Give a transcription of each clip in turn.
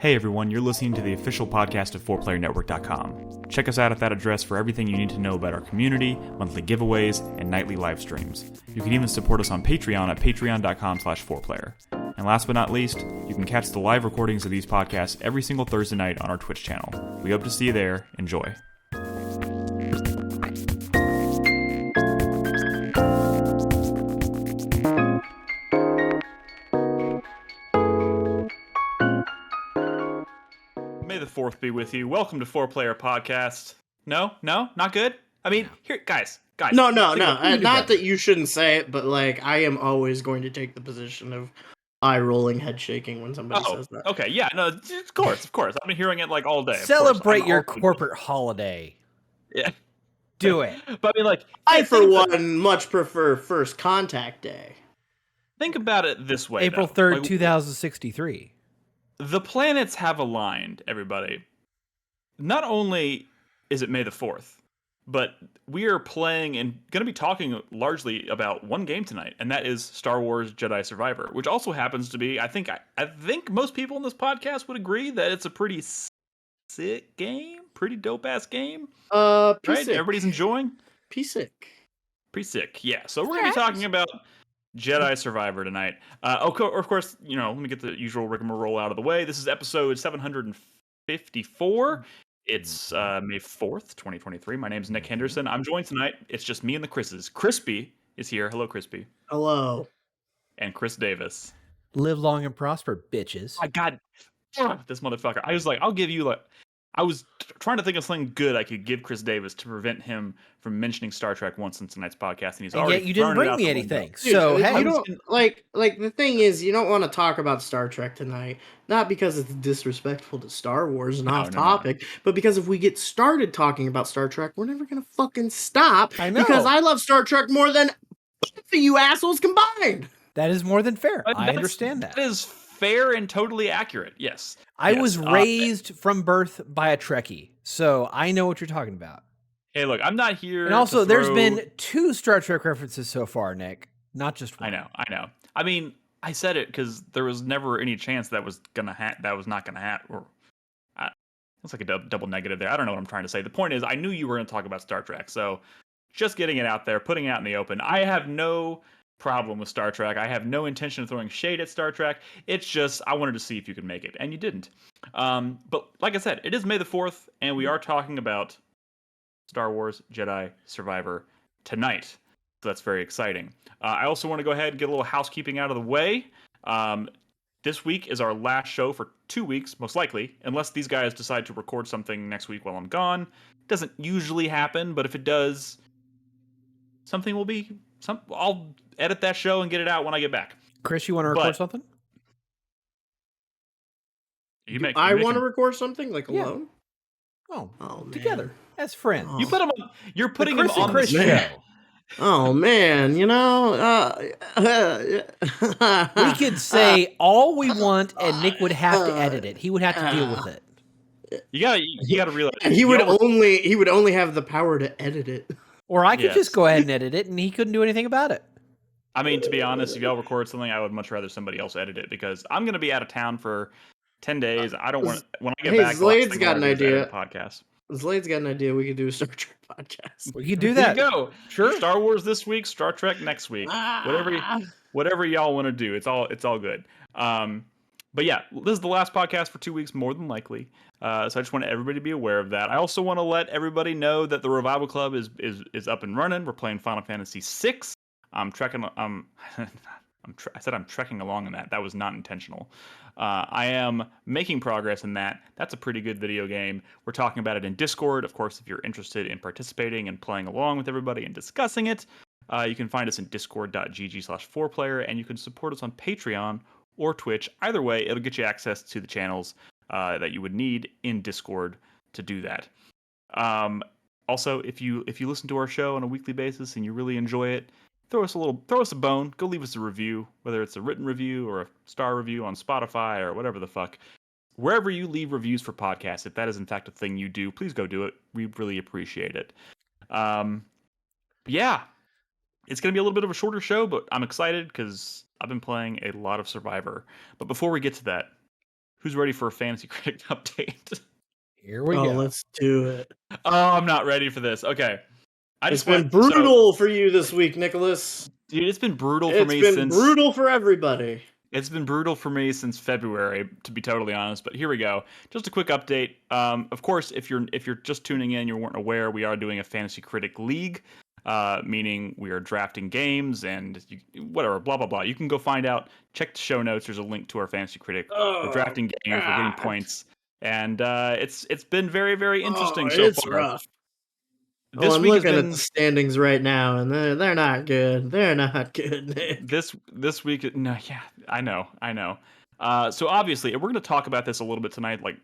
Hey everyone, you're listening to the official podcast of 4playernetwork.com. Check us out at that address for everything you need to know about our community, monthly giveaways, and nightly live streams. You can even support us on Patreon at patreon.com/4player. And last but not least, you can catch the live recordings of these podcasts every single Thursday night on our Twitch channel. We hope to see you there. Enjoy. May the 4th be with you. Welcome to 4Player Podcast. No, not good? I mean, here, guys. No. Not that you shouldn't say it, but like, I am always going to take the position of eye rolling, head shaking when somebody says that. Okay, yeah, no, of course. I've been hearing it like all day. Celebrate your corporate holiday. Yeah. Do it. But I mean, like, I, for one, much prefer First Contact Day. Think about it this way. April 3rd, 2063. The planets have aligned, everybody. Not only is it May the 4th, but we are playing and going to be talking largely about one game tonight, and that is Star Wars Jedi Survivor, which also happens to be, I think most people in this podcast would agree that it's a pretty sick game, pretty dope-ass game. Right? Sick. Everybody's enjoying? Pretty sick, yeah. So we're going to be talking about Jedi Survivor tonight. Of course, let me get the usual rigmarole out of the way. This is episode 754. It's May 4th, 2023. My name is Nick Henderson. I'm joined tonight. It's just me and the Chris's. Crispy is here. Hello, Crispy. Hello. And Chris Davis. Live long and prosper, bitches. My God, this motherfucker. I was like, I'll give you I was trying to think of something good I could give Chris Davis to prevent him from mentioning Star Trek once in tonight's podcast, and he's already. Yet you didn't bring me anything. Dude, so hey, you don't like the thing is, you don't want to talk about Star Trek tonight, not because it's disrespectful to Star Wars and off topic, but because if we get started talking about Star Trek, we're never gonna fucking stop. I know, because I love Star Trek more than both of you assholes combined. That is more than fair. I understand that. That is fair and totally accurate. Yes. I was raised from birth by a Trekkie, so I know what you're talking about. Hey, look, I'm not here. And also, there's been 2 Star Trek references so far, Nick, not just one. I know. I mean, I said it because there was never any chance that was not gonna happen. Or it's like a double negative there. I don't know what I'm trying to say. The point is, I knew you were going to talk about Star Trek, so just getting it out there, putting it out in the open. I have no problem with Star Trek. I have no intention of throwing shade at Star Trek. It's just I wanted to see if you could make it, and you didn't. But like I said, it is May the 4th, and we are talking about Star Wars Jedi Survivor tonight. So that's very exciting. I also want to go ahead and get a little housekeeping out of the way. This week is our last show for 2 weeks, most likely, unless these guys decide to record something next week while I'm gone. Doesn't usually happen, but if it does, something will be. I'll edit that show and get it out when I get back. Chris, you want to record something? I want to record something alone. Oh, together as friends. You put them. You're putting them on Chris show. Oh man, we could say all we want, and Nick would have to edit it. He would have to deal with it. You gotta realize. And he would only have the power to edit it. Or I could just go ahead and edit it, and he couldn't do anything about it. I mean, to be honest, if y'all record something, I would much rather somebody else edit it because I'm going to be out of town for 10 days. I don't want when I get back. Zlade's got an idea. Podcast. Zlade's got an idea. We could do a Star Trek podcast. We could do that. There you go. Sure. Star Wars this week, Star Trek next week. Whatever y'all want to do, it's all good. But yeah, this is the last podcast for 2 weeks, more than likely. So I just want everybody to be aware of that. I also want to let everybody know that the Revival Club is up and running. We're playing Final Fantasy VI. I said I'm trekking along in that. That was not intentional. I am making progress in that. That's a pretty good video game. We're talking about it in Discord. Of course, if you're interested in participating and playing along with everybody and discussing it, you can find us in discord.gg/4player, and you can support us on Patreon or Twitch. Either way, it'll get you access to the channels that you would need in Discord to do that. Also, if you listen to our show on a weekly basis and you really enjoy it, throw us a bone. Go leave us a review, whether it's a written review or a star review on Spotify or whatever the fuck. Wherever you leave reviews for podcasts, if that is in fact a thing you do, please go do it. We really appreciate it. Yeah, it's going to be a little bit of a shorter show, but I'm excited because I've been playing a lot of Survivor. But before we get to that, who's ready for a fantasy critic update? Here we Oh, go. let's do it. Oh, I'm not ready for this. Okay. It's been brutal for you this week, Nicholas. Dude, it's been brutal for It's me been brutal for everybody. It's been brutal for me since February, to be totally honest. But here we go. Just a quick update. Of course, if you're just tuning in, you weren't aware, we are doing a fantasy critic league, meaning we are drafting games and whatever, blah blah blah. You can go find out. Check the show notes. There's a link to our fantasy critic. We're drafting games. We're getting points, and it's been very very interesting so it's far. Rough. This I'm week looking has at been, the standings right now, and they're not good. They're not good, Nick. This week, no, yeah, I know. So obviously, we're going to talk about this a little bit tonight. Like,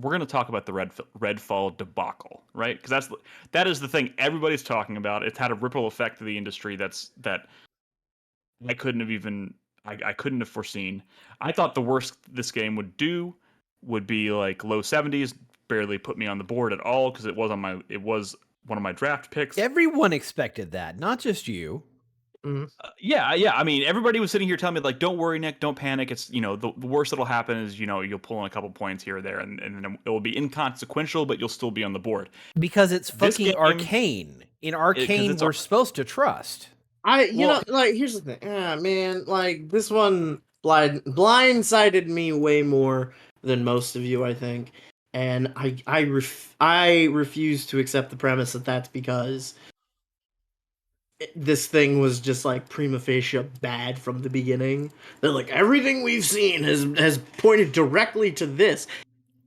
we're going to talk about the Redfall debacle, right? Because that is the thing everybody's talking about. It's had a ripple effect to the industry that I couldn't have foreseen. I thought the worst this game would do would be like low 70s, barely put me on the board at all because it was one of my draft picks. Everyone expected that, not just you. Yeah. I mean, everybody was sitting here telling me like, "Don't worry, Nick. Don't panic. It's the worst that'll happen is you'll pull in a couple points here or there, and then it will be inconsequential, but you'll still be on the board because it's fucking Arkane. In Arkane, we're supposed to trust. Here's the thing. Man, like this one blindsided me way more than most of you, I think. And I refuse to accept the premise that that's because this thing was just like prima facie bad from the beginning. That like everything we've seen has pointed directly to this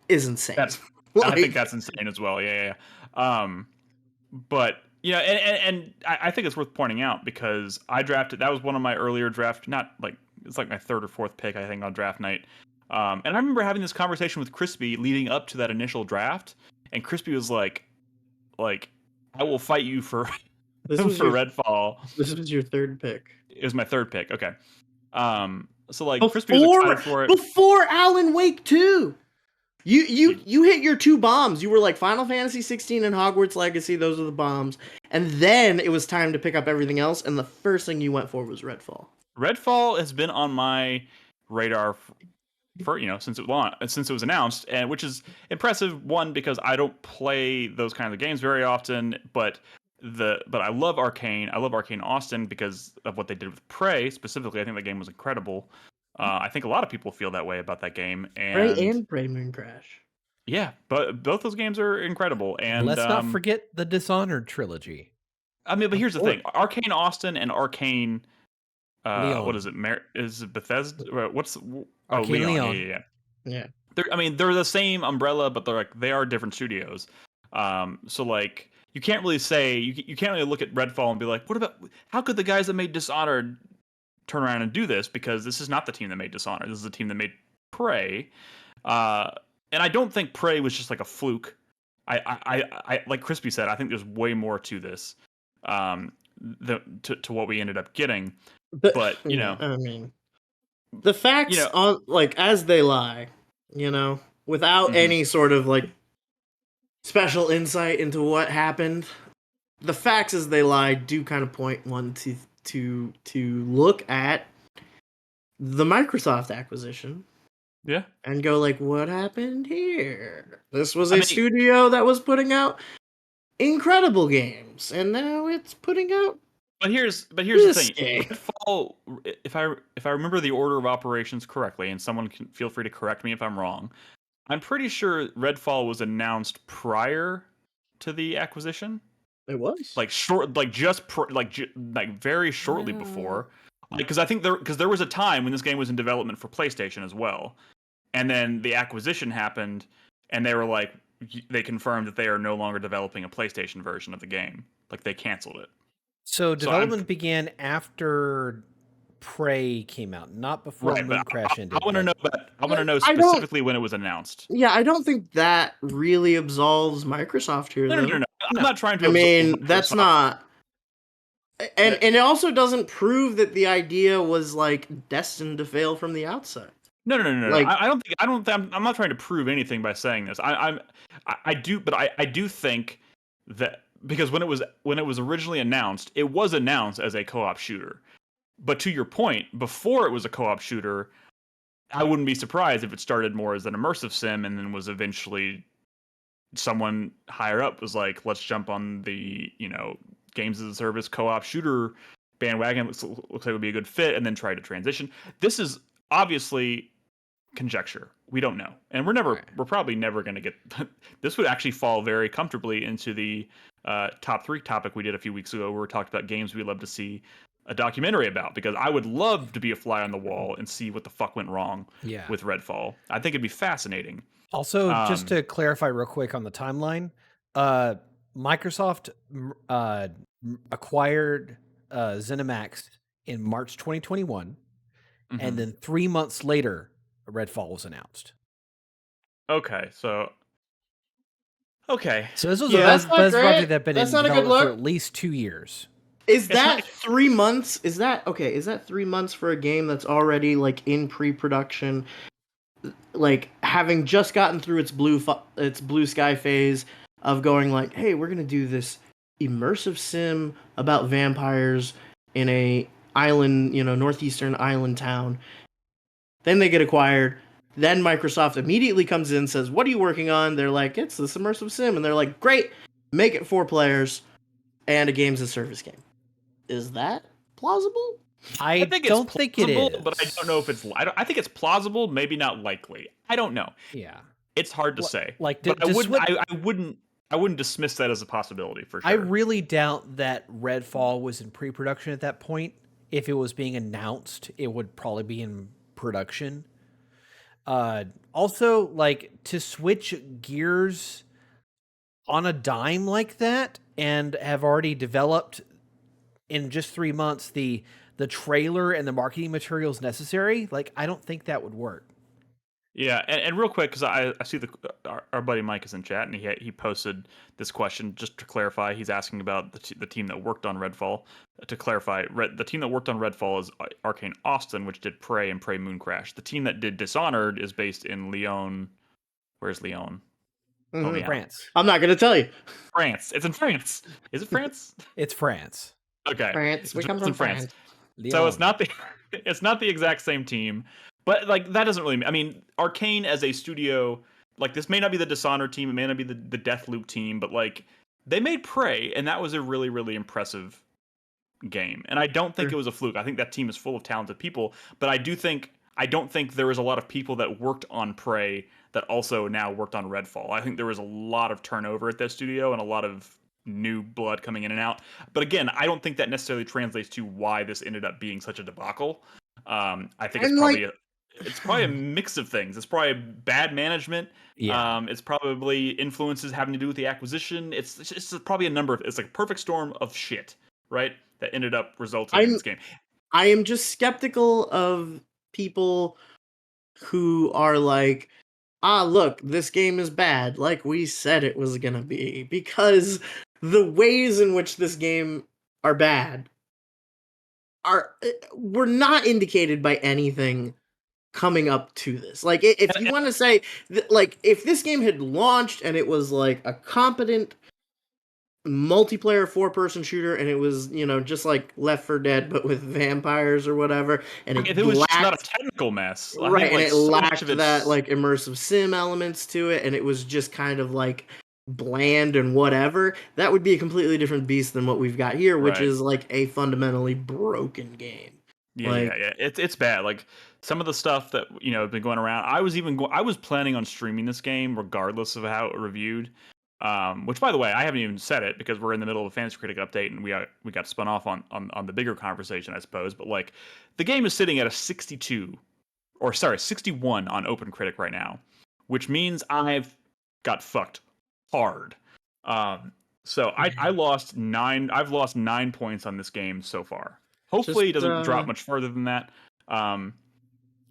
is insane. I think that's insane as well. Yeah. But and I think it's worth pointing out because I drafted. That was one of my earlier draft. Not like it's like my third or fourth pick, I think, on draft night. And I remember having this conversation with Crispy leading up to that initial draft, and Crispy was like, I will fight you for Redfall. This was your third pick. It was my third pick. Okay. So like Crispy was excited for it before Alan Wake 2. You hit your two bombs. You were like Final Fantasy 16 and Hogwarts Legacy. Those are the bombs. And then it was time to pick up everything else. And the first thing you went for was Redfall. Redfall has been on my radar for since it was announced, and which is impressive. One, because I don't play those kinds of games very often, but I love Arkane. I love Arkane Austin because of what they did with Prey specifically. I think that game was incredible. I think a lot of people feel that way about that game. And Prey Moon Crash. Yeah, but both those games are incredible. And let's not forget the Dishonored trilogy. I mean, but here's the thing: Arkane Austin and Arkane. What is it? Is it Bethesda? What's Leon? Yeah. They're the same umbrella, but they are different studios. So like you can't really say you can't really look at Redfall and be like, how could the guys that made Dishonored turn around and do this? Because this is not the team that made Dishonored. This is the team that made Prey. And I don't think Prey was just like a fluke. I like Crispy said, I think there's way more to this to what we ended up getting. But I mean, the facts on as they lie, without any sort of like special insight into what happened, the facts as they lie do kind of point one to look at the Microsoft acquisition. Yeah. And go like, what happened here? This was a studio that was putting out incredible games, and now it's putting out. But here's the thing. Redfall, if I remember the order of operations correctly, and someone can feel free to correct me if I'm wrong, I'm pretty sure Redfall was announced prior to the acquisition. It was very shortly before, because I think there was a time when this game was in development for PlayStation as well, and then the acquisition happened, and they confirmed that they are no longer developing a PlayStation version of the game. Like they canceled it. So development began after Prey came out, not before Moon Crash ended. I want to know specifically when it was announced. Yeah, I don't think that really absolves Microsoft here. No. I'm not trying to. I mean, that's not. And it also doesn't prove that the idea was like destined to fail from the outset. No. Like, I don't think. I'm not trying to prove anything by saying this. I do think that. Because when it was originally announced, it was announced as a co-op shooter. But to your point, before it was a co-op shooter, I wouldn't be surprised if it started more as an immersive sim and then was eventually someone higher up was like, let's jump on the, games as a service co-op shooter bandwagon. Looks like it would be a good fit, and then try to transition. This is obviously conjecture. We don't know, and we're probably never going to get. This would actually fall very comfortably into the top 3 topic we did a few weeks ago, where we talked about games we'd love to see a documentary about, because I would love to be a fly on the wall and see what the fuck went wrong with Redfall. I think it'd be fascinating. Also, just to clarify real quick on the timeline, Microsoft acquired ZeniMax in March 2021, and then 3 months later, Redfall was announced. Okay, so this was a project that been in development for at least 2 years. Is that 3 months? Is that 3 months for a game that's already like in pre-production, like having just gotten through its blue sky phase of going like, hey, we're gonna do this immersive sim about vampires in a island, northeastern island town. Then they get acquired. Then Microsoft immediately comes in and says, what are you working on? They're like, it's this immersive sim. And they're like, great, make it 4 players and a games as service game. Is that plausible? I don't think it is, but I don't know if it's. I think it's plausible, maybe not likely. I don't know. Yeah, it's hard to say. Like, but I wouldn't dismiss that as a possibility for sure. I really doubt that Redfall was in pre-production at that point. If it was being announced, it would probably be in production. Also, like, to switch gears on a dime like that and have already developed in just 3 months the trailer and the marketing materials necessary, like, I don't think that would work. Yeah, and real quick, because I see our buddy Mike is in chat, and he posted this question just to clarify. He's asking about the team that worked on Redfall. To clarify, the team that worked on Redfall is Arkane Austin, which did Prey and Prey Mooncrash. The team that did Dishonored is based in Lyon. Where's Lyon? France. I'm not going to tell you. France. It's in France. Is it France? It's France. Okay. France. We come from France. So it's not the exact same team, but like that doesn't really. I mean, Arkane as a studio, like this may not be the Dishonored team, it may not be the Deathloop team, but like they made Prey, and that was a really, really impressive game. And I don't think it was a fluke. I think that team is full of talented people, but I don't think there was a lot of people that worked on Prey that also now worked on Redfall. I think there was a lot of turnover at that studio and a lot of new blood coming in and out. But again, I don't think that necessarily translates to why this ended up being such a debacle. I think it's probably a mix of things. It's probably bad management. Yeah. It's probably influences having to do with the acquisition. It's probably a number of. It's like a perfect storm of shit, right? That ended up resulting in this game. I am just skeptical of people who are like, look, this game is bad, like we said it was gonna be, because the ways in which this game are bad were not indicated by anything coming up to this. Like, if you want to say, like, if this game had launched and it was like a competent multiplayer 4-person shooter, and it was, just like Left 4 Dead but with vampires or whatever, and it was just not a technical mess, right? And it lacked that like immersive sim elements to it, and it was just kind of like bland and whatever, that would be a completely different beast than what we've got here, which is like a fundamentally broken game. Yeah. It's bad. Like some of the stuff that has been going around. I was planning on streaming this game regardless of how it reviewed. Which, by the way, I haven't even said it because we're in the middle of a Fantasy Critic update, and we got spun off on the bigger conversation, I suppose. But like, the game is sitting at a 61 on Open Critic right now, which means I've got fucked hard. So I've lost 9 points on this game so far. Hopefully, it doesn't drop much further than that.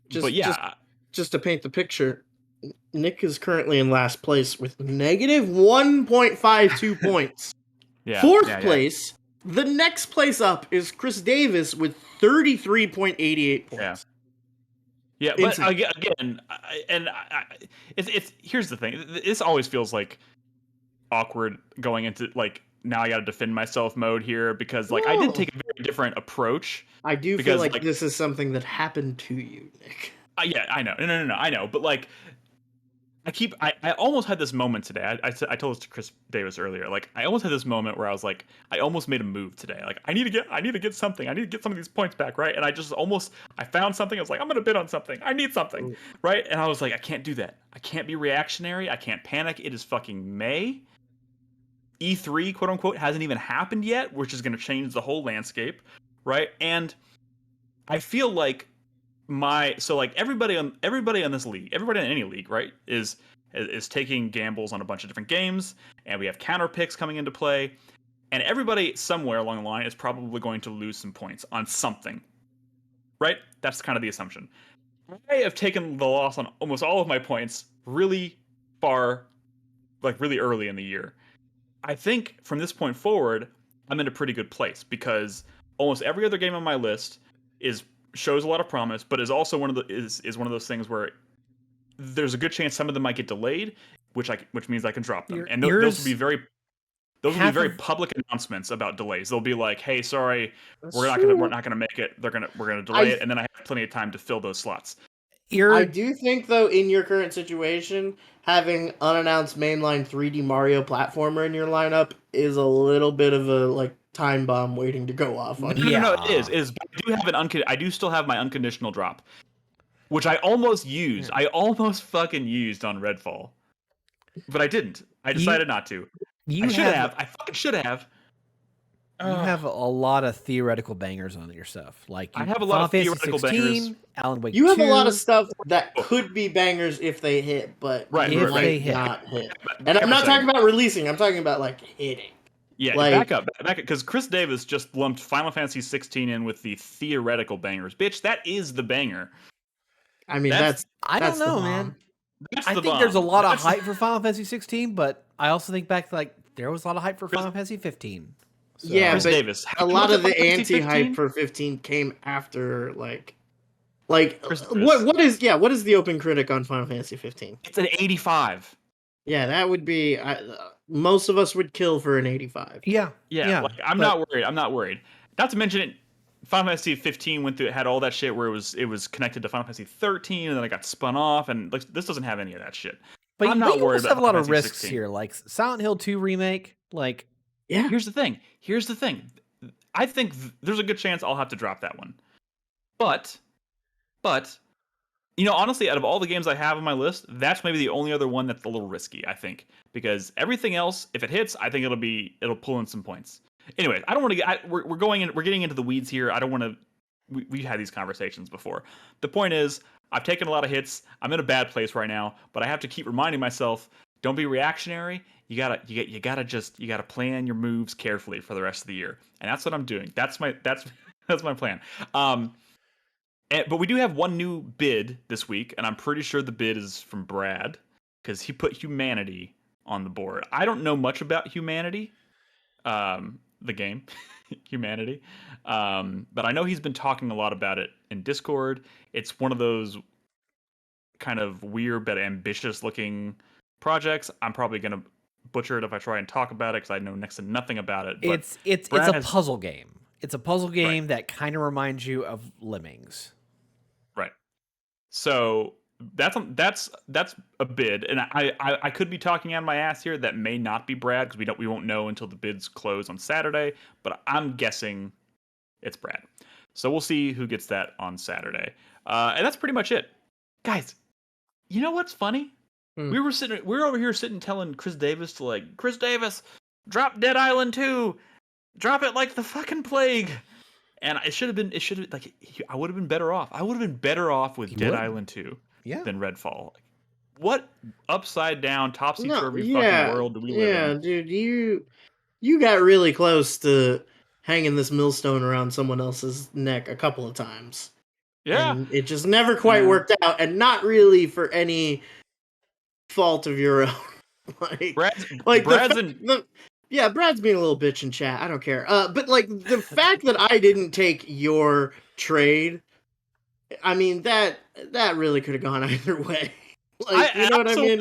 Just to paint the picture, Nick is currently in last place with negative 1.52 points. Fourth place, the next place up is Chris Davis with 33.88 points. Yeah, but again, it's here's the thing. This always feels like awkward going into like, now I got to defend myself mode here, because like I did take a very different approach. I do feel like this is something that happened to you, Nick. Yeah, I know. No, I know. But like, I almost had this moment today. I told this to Chris Davis earlier. Like, I almost had this moment where I was like, I almost made a move today. Like, I need to get something. I need to get some of these points back, right? And I found something. I was like, I'm gonna bid on something. I need something, right? And I was like, I can't do that. I can't be reactionary. I can't panic. It is fucking May. E3, quote unquote, hasn't even happened yet, which is gonna change the whole landscape, right? And I feel like everybody on this league, everybody in any league, right, is taking gambles on a bunch of different games, and we have counter picks coming into play, and everybody somewhere along the line is probably going to lose some points on something, right? That's kind of the assumption. I have taken the loss on almost all of my points really far, like really early in the year. I think from this point forward, I'm in a pretty good place because almost every other game on my list shows a lot of promise, but is also one of those things where there's a good chance some of them might get delayed, which means I can drop them. And those will be very public announcements about delays. They'll be like, "Hey, sorry, we're not gonna make it. We're gonna delay it," and then I have plenty of time to fill those slots. I do think, though, in your current situation, having unannounced mainline 3D Mario platformer in your lineup is a little bit of a time bomb waiting to go off on you. No, it is. It is. But I do still have my unconditional drop, which I almost used. I almost fucking used on Redfall, but I didn't. I decided not to. I should have. I fucking should have. You have a lot of theoretical bangers on your stuff. Like I have a lot of theoretical bangers. Alan Wake You have 2. a lot of stuff that could be bangers if they hit, but they not hit. And I'm not talking about releasing. I'm talking about hitting. Yeah, back up, because Chris Davis just lumped Final Fantasy 16 in with the theoretical bangers. Bitch, that is the banger. I mean, I don't know, man. I think there's a lot of hype for Final Fantasy 16, but I also think back there was a lot of hype for Final Fantasy 15. So. Yeah, Chris Davis. A lot of the anti-hype for 15 came after what is the open critic on Final Fantasy 15? It's an 85. Yeah, that would be most of us would kill for an 85. Yeah. I'm not worried. Not to mention it. Final Fantasy 15 had all that shit where it was connected to Final Fantasy 13, and then it got spun off, and this doesn't have any of that shit. But I'm not worried about have a lot of Final Fantasy risks 16. here, like Silent Hill 2 remake. Yeah. Here's the thing. I think there's a good chance I'll have to drop that one. But honestly, out of all the games I have on my list, that's maybe the only other one that's a little risky, I think, because everything else, if it hits, I think it'll pull in some points. Anyway, I don't want to get. We're getting into the weeds here. I don't want to. We've had these conversations before. The point is, I've taken a lot of hits. I'm in a bad place right now, but I have to keep reminding myself: don't be reactionary. You gotta plan your moves carefully for the rest of the year, and that's what I'm doing. That's my plan. But we do have one new bid this week, and I'm pretty sure the bid is from Brad because he put Humanity on the board. I don't know much about Humanity. The game Humanity, but I know he's been talking a lot about it in Discord. It's one of those kind of weird but ambitious looking projects. I'm probably gonna butcher it if I try and talk about it because I know next to nothing about it. But it's a puzzle game. It's a puzzle game that kind of reminds you of Lemmings. Right. So that's a bid, and I could be talking out of my ass here. That may not be Brad because we won't know until the bids close on Saturday. But I'm guessing it's Brad. So we'll see who gets that on Saturday. And that's pretty much it, guys. You know what's funny? We were over here sitting telling Chris Davis Chris Davis, drop Dead Island 2, drop it like the fucking plague. And I would have been better off. I would have been better off with Dead Island 2 than Redfall. What upside down, topsy-turvy fucking world do we live in? Yeah, dude, you got really close to hanging this millstone around someone else's neck a couple of times. Yeah. And it just never quite worked out, and not really for any fault of your own. Brad's being a little bitch in chat. I don't care. But the fact that I didn't take your trade, I mean that really could have gone either way. You know what I mean?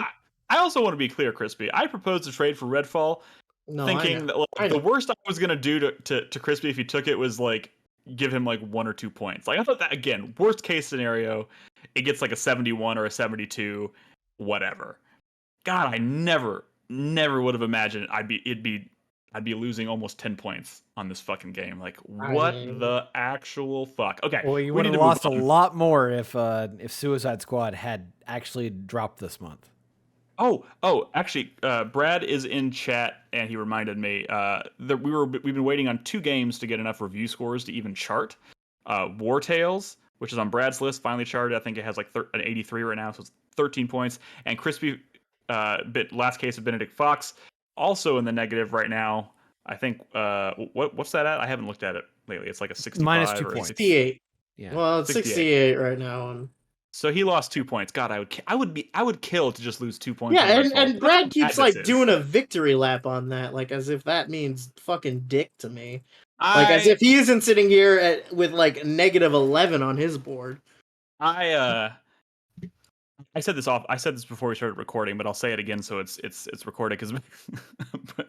I also want to be clear, Crispy. I proposed a trade for Redfall, thinking that the worst I was gonna do to Crispy if he took it was give him 1 or 2 points. I thought that, again, worst case scenario it gets like a 71 or a 72, whatever. God, I never would have imagined I'd be losing almost 10 points on this fucking game. Like, what the actual fuck? Okay, well, you would have lost a lot more if Suicide Squad had actually dropped this month. Actually, Brad is in chat and he reminded me that we've been waiting on 2 games to get enough review scores to even chart. War Tales, which is on Brad's list, finally charted. I think it has like an 83 right now, so it's 13 points. And Crispy, Last Case of Benedict Fox, also in the negative right now. I think what's that at? I haven't looked at it lately. It's like a 65 minus 2 or points. 68. Yeah. Well, it's 68 right now. And so he lost 2 points. God, I would kill to just lose 2 points. Yeah, and Brad keeps like doing a victory lap on that, like as if that means fucking dick to me. Like as if he isn't sitting here with like negative 11 on his board. I said this before we started recording, but I'll say it again so it's recorded because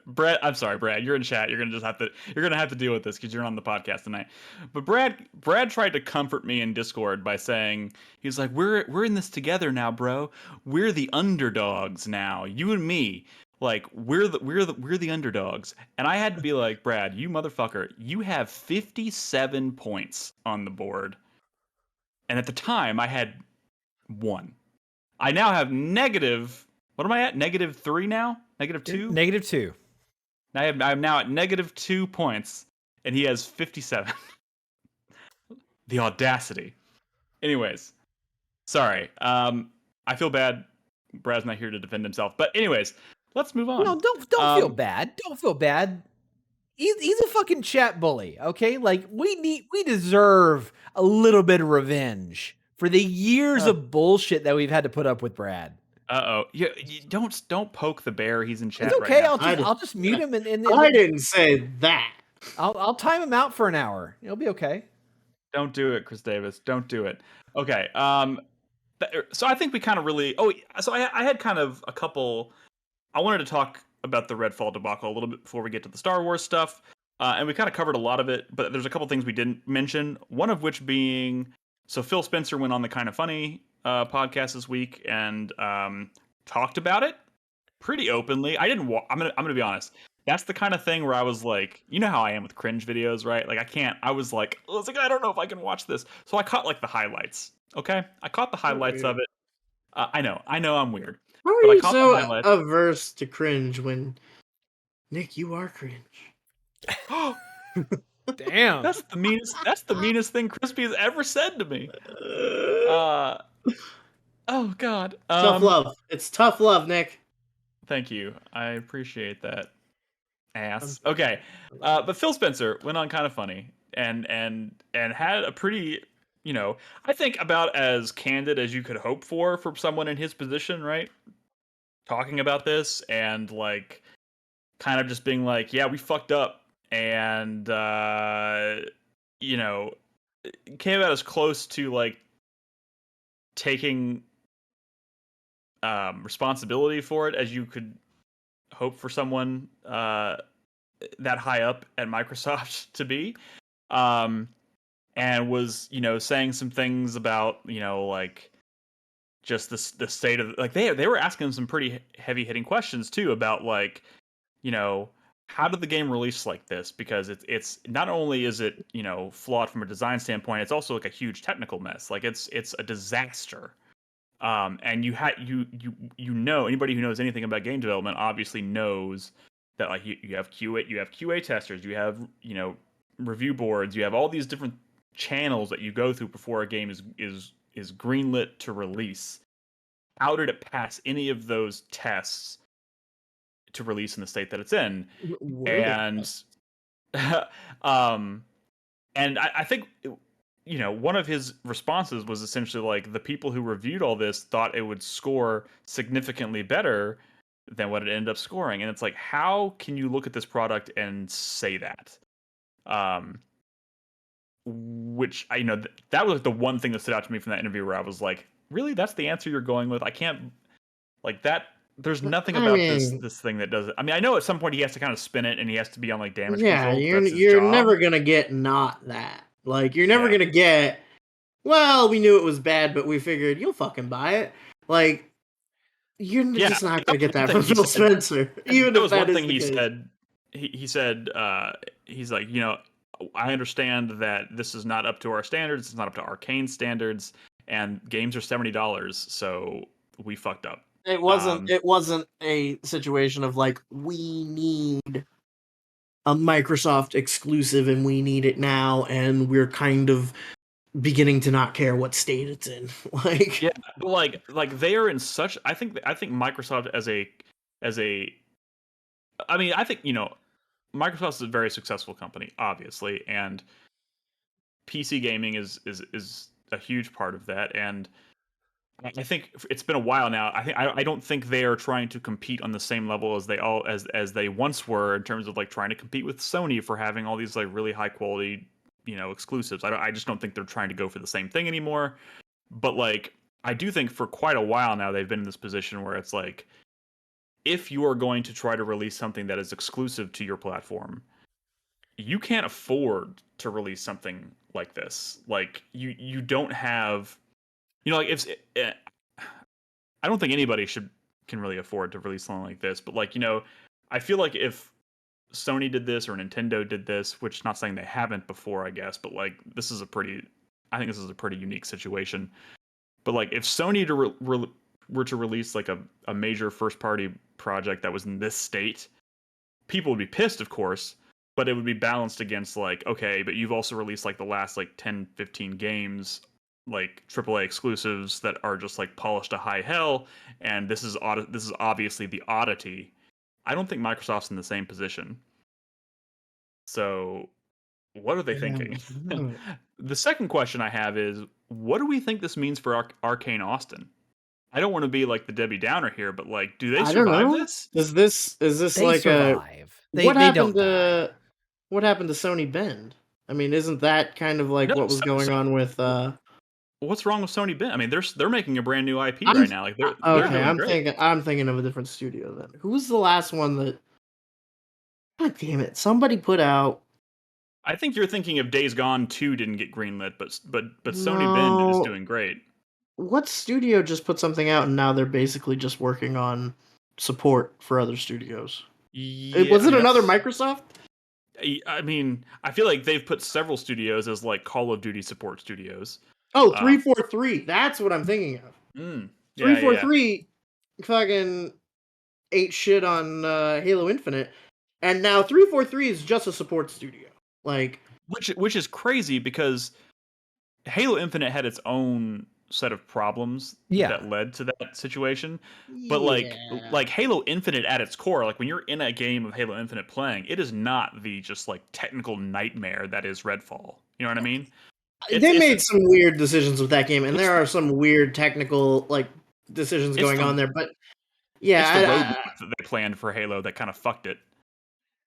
Brad, I'm sorry, Brad, you're in chat. You're gonna have to deal with this because you're on the podcast tonight. But Brad tried to comfort me in Discord by saying he's like, we're in this together now, bro. We're the underdogs now. You and me. Like we're the underdogs. And I had to be like, Brad, you motherfucker, you have 57 points on the board. And at the time I had 1. I now have negative. What am I at? -3 now? -2? -2. I'm now at -2 points, and he has 57. The audacity. Anyways, sorry. I feel bad. Brad's not here to defend himself. But anyways, let's move on. No, don't feel bad. Don't feel bad. He's a fucking chat bully, okay? Like we deserve a little bit of revenge for the years of bullshit that we've had to put up with Brad. You don't poke the bear. He's in chat. It's okay. Right now. I'll just mute him and I didn't say that. I'll time him out for an hour. It'll be okay. Don't do it, Chris Davis. Don't do it. Okay. So I think we kind of really. So I had kind of a couple. I wanted to talk about the Redfall debacle a little bit before we get to the Star Wars stuff, and we kind of covered a lot of it. But there's a couple things we didn't mention. One of which being. So Phil Spencer went on the Kind of Funny podcast this week and talked about it pretty openly. I didn't. I'm gonna be honest. That's the kind of thing where I was like, you know how I am with cringe videos, right? Like I can't. I was like, I don't know if I can watch this. So I caught like the highlights. Okay, I caught the highlights of it. I know I'm weird. How are you so averse to cringe when Nick, you are cringe? Damn. That's the meanest thing Crispy has ever said to me. Oh God. Tough love. It's tough love, Nick. Thank you. I appreciate that. Ass. Okay. But Phil Spencer went on Kind of Funny and had a pretty, I think about as candid as you could hope for someone in his position, right? Talking about this and like kind of just being like, yeah, we fucked up. And came out as close to like taking responsibility for it as you could hope for someone that high up at Microsoft to be, and was saying some things about like just the state of like they were asking some pretty heavy hitting questions too about like how did the game release like this? Because it's not only is it flawed from a design standpoint, it's also like a huge technical mess. Like it's a disaster. And anybody who knows anything about game development obviously knows that like you have QA testers, you have review boards, you have all these different channels that you go through before a game is greenlit to release. How did it pass any of those tests to release in the state that it's in? And and I think one of his responses was essentially like the people who reviewed all this thought it would score significantly better than what it ended up scoring. And it's like, how can you look at this product and say that? Which that was like the one thing that stood out to me from that interview where I was like, really, that's the answer you're going with? I can't like that. There's nothing about this thing that does it. I mean, I know at some point he has to kind of spin it and he has to be on like damage control. Yeah, you're never gonna get not that. Like you're never gonna get well, we knew it was bad, but we figured you'll fucking buy it. Like, you're just not going to get that from Phil Spencer, even that if was that one is thing the he case. said. He said he's like, I understand that this is not up to our standards. It's not up to Arkane standards, and games are $70, so we fucked up. It wasn't a situation of like, we need a Microsoft exclusive and we need it now, and we're kind of beginning to not care what state it's in. Like, yeah, but like they are in such. I think Microsoft as a. I mean, I think Microsoft is a very successful company, obviously, and PC gaming is a huge part of that. And I think it's been a while now. I don't think they are trying to compete on the same level as they once were in terms of like trying to compete with Sony for having all these like really high quality exclusives. I just don't think they're trying to go for the same thing anymore. But like I do think for quite a while now they've been in this position where it's like if you are going to try to release something that is exclusive to your platform, you can't afford to release something like this. Like you don't have like if I don't think anybody can really afford to release something like this, but like I feel like if Sony did this or Nintendo did this, which not saying they haven't before, I guess, but like I think this is a pretty unique situation. But like if Sony were to release like a major first party project that was in this state, people would be pissed, of course, but it would be balanced against like, okay, but you've also released like the last like 10, 15 games, like AAA exclusives that are just like polished to high hell, and this is obviously the oddity. I don't think Microsoft's in the same position. So what are they thinking? The second question I have is, what do we think this means for Arkane Austin? I don't want to be like the Debbie Downer here, but like, do they survive this? Is this They like survive. What They happened don't die. to what happened to Sony Bend? I mean, isn't that kind of like No, what was going on with? What's wrong with Sony Bend? I mean, they're making a brand new IP I'm right now. Like they're okay. doing great. I'm thinking of a different studio then. Who was the last one that? God damn it! Somebody put out. I think you're thinking of Days Gone 2 didn't get greenlit, but Sony Bend is No. doing great. What studio just put something out and now they're basically just working on support for other studios? Yeah, Was it another Microsoft? I mean, I feel like they've put several studios as like Call of Duty support studios. Oh, 343. That's what I'm thinking of. 343 fucking ate shit on Halo Infinite, and now 343 is just a support studio. Like, which is crazy because Halo Infinite had its own set of problems that led to that situation. But like Halo Infinite at its core, like when you're in a game of Halo Infinite playing, it is not the just like technical nightmare that is Redfall. You know what I mean? They made some weird decisions with that game, and there are some weird technical like decisions going on there. But yeah, it's the roadmap that they planned for Halo that kind of fucked it.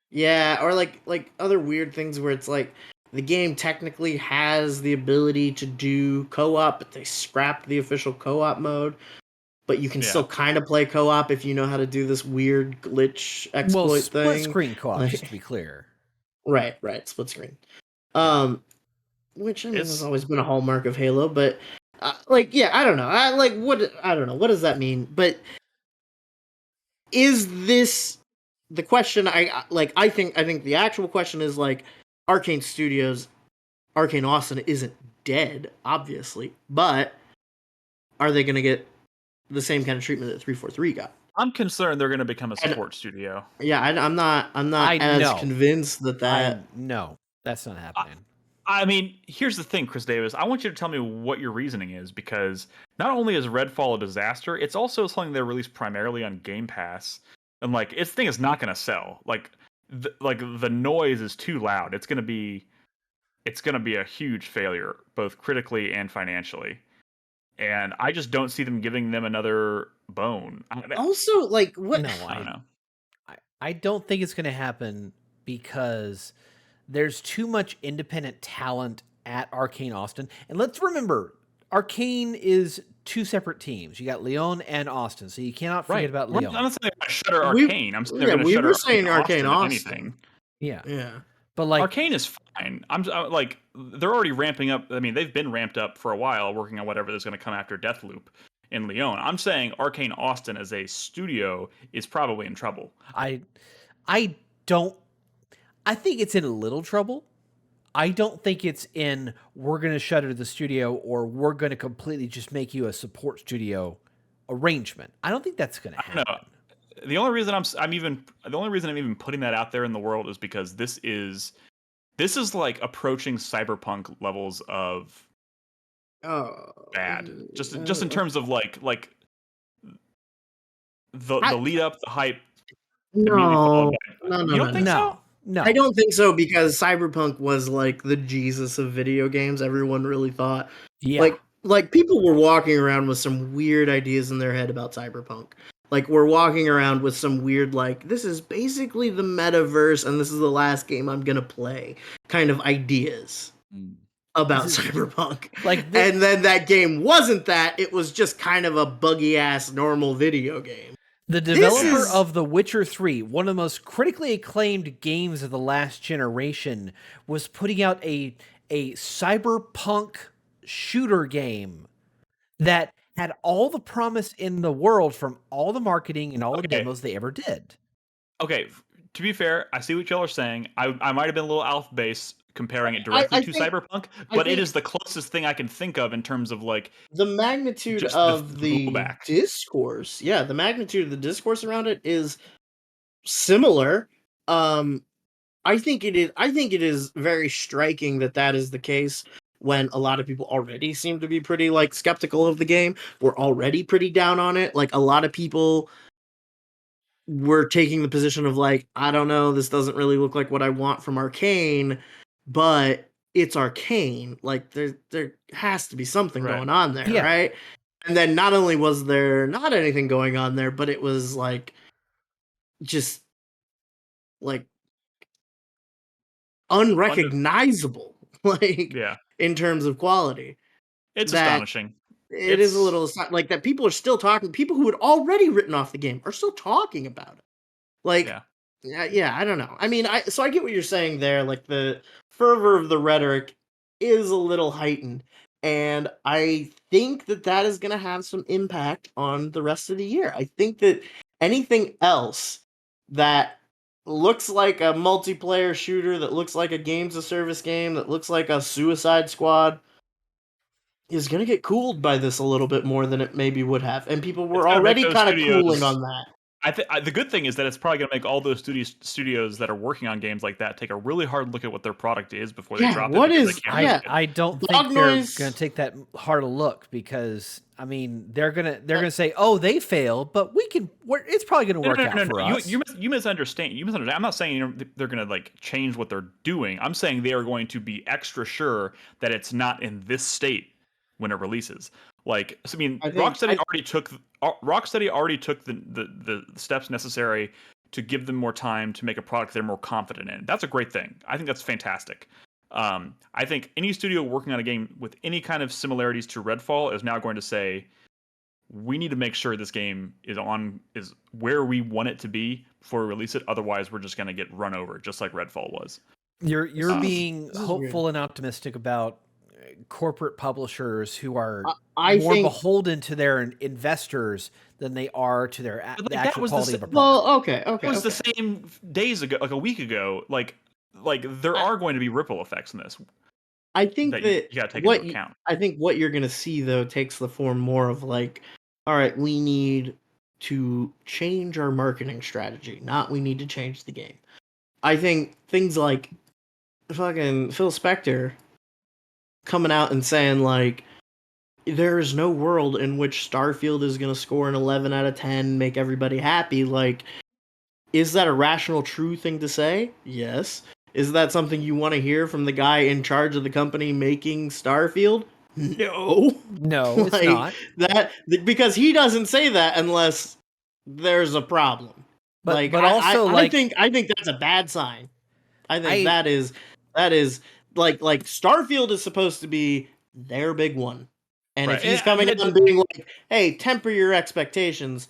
Yeah, or like other weird things where it's like the game technically has the ability to do co-op, but they scrapped the official co-op mode. But you can still kind of play co-op if you know how to do this weird glitch exploit thing. Split screen co-op, just to be clear. Right, split screen. Which I mean has always been a hallmark of Halo, but I don't know. I don't know. What does that mean? But is this the question? I think the actual question is like Arkane Studios, Arkane Austin isn't dead, obviously, but are they going to get the same kind of treatment that 343 got? I'm concerned they're going to become a support studio. Yeah, I'm not as convinced that. No, that's not happening. I mean, here's the thing, Chris Davis. I want you to tell me what your reasoning is, because not only is Redfall a disaster, it's also something they released primarily on Game Pass, and like this thing is not going to sell. Like the noise is too loud. It's going to be a huge failure, both critically and financially. And I just don't see them giving them another bone. Also, like what? No, I don't know. I don't think it's going to happen because there's too much independent talent at Arkane Austin. And let's remember, Arkane is two separate teams. You got Leon and Austin, so you cannot forget about Leon. I'm not saying I shutter Arkane. I'm saying they're going to shutter Arkane Austin. Austin. Anything. Yeah. But like Arkane is fine. I'm like they're already ramping up. I mean, they've been ramped up for a while, working on whatever is going to come after Deathloop in Lyon. I'm saying Arkane Austin as a studio is probably in trouble. I don't. I think it's in a little trouble. I don't think it's in we're going to shutter the studio or we're going to completely just make you a support studio arrangement. I don't think that's going to happen. No, the only reason I'm even putting that out there in the world is because this is like approaching cyberpunk levels of bad. Just in terms of like the lead up, the hype. No, You don't think so? No. I don't think so, because Cyberpunk was like the Jesus of video games. Everyone really thought. Yeah. Like people were walking around with some weird ideas in their head about Cyberpunk. Like, we're walking around with some weird, like, this is basically the metaverse and this is the last game I'm gonna play kind of ideas about Cyberpunk. And then that game wasn't that. It was just kind of a buggy-ass normal video game. The developer of The Witcher 3, one of the most critically acclaimed games of the last generation, was putting out a cyberpunk shooter game that had all the promise in the world from all the marketing and all the demos they ever did. Okay, to be fair, I see what y'all are saying. I might have been a little off base comparing it directly to Cyberpunk, but it is the closest thing I can think of in terms of like the magnitude of the discourse. Yeah, the magnitude of the discourse around it is similar. I think it is very striking that is the case when a lot of people already seem to be pretty like skeptical of the game. We're already pretty down on it. Like, a lot of people were taking the position of like, I don't know, this doesn't really look like what I want from Arkane, but it's Arkane. Like, there has to be something going on there, right? And then not only was there not anything going on there, but it was like just like unrecognizable, like in terms of quality. It's astonishing. It is a little like that. People are still talking. People who had already written off the game are still talking about it. Like, yeah, I don't know. I mean, I get what you're saying there. Like, the fervor of the rhetoric is a little heightened, and I think that is going to have some impact on the rest of the year. I think that anything else that looks like a multiplayer shooter, that looks like a games of service game, that looks like a Suicide Squad, is going to get cooled by this a little bit more than it maybe would have. And people were already kind of cooling on that. The good thing is that it's probably going to make all those studios that are working on games like that take a really hard look at what their product is before they drop it. I don't think they're going to take that hard a look, because I mean, they're gonna say, oh, they failed, but it's probably going to work out for us. You misunderstand. I'm not saying they're going to like change what they're doing. I'm saying they are going to be extra sure that it's not in this state when it releases. Like, I mean, Rocksteady already took the steps necessary to give them more time to make a product they're more confident in. That's a great thing. I think that's fantastic. I think any studio working on a game with any kind of similarities to Redfall is now going to say, we need to make sure this game is where we want it to be before we release it. Otherwise, we're just going to get run over, just like Redfall was. You're being hopeful and optimistic about corporate publishers who are more beholden to their investors than they are to their the actual quality of a product. Well, okay. It was the same days ago, like a week ago. Like there are going to be ripple effects in this. I think that you got to take into account. I think what you're going to see, though, takes the form more of like, all right, we need to change our marketing strategy, not we need to change the game. I think things like fucking Phil Spector coming out and saying like, there is no world in which Starfield is going to score an 11 out of 10, make everybody happy. Like, is that a rational, true thing to say? Yes. Is that something you want to hear from the guy in charge of the company making Starfield? No. No, it's not. Because he doesn't say that unless there's a problem. But I think that's a bad sign. I think that is like Starfield is supposed to be their big one. And if he's coming in and being like, hey, temper your expectations,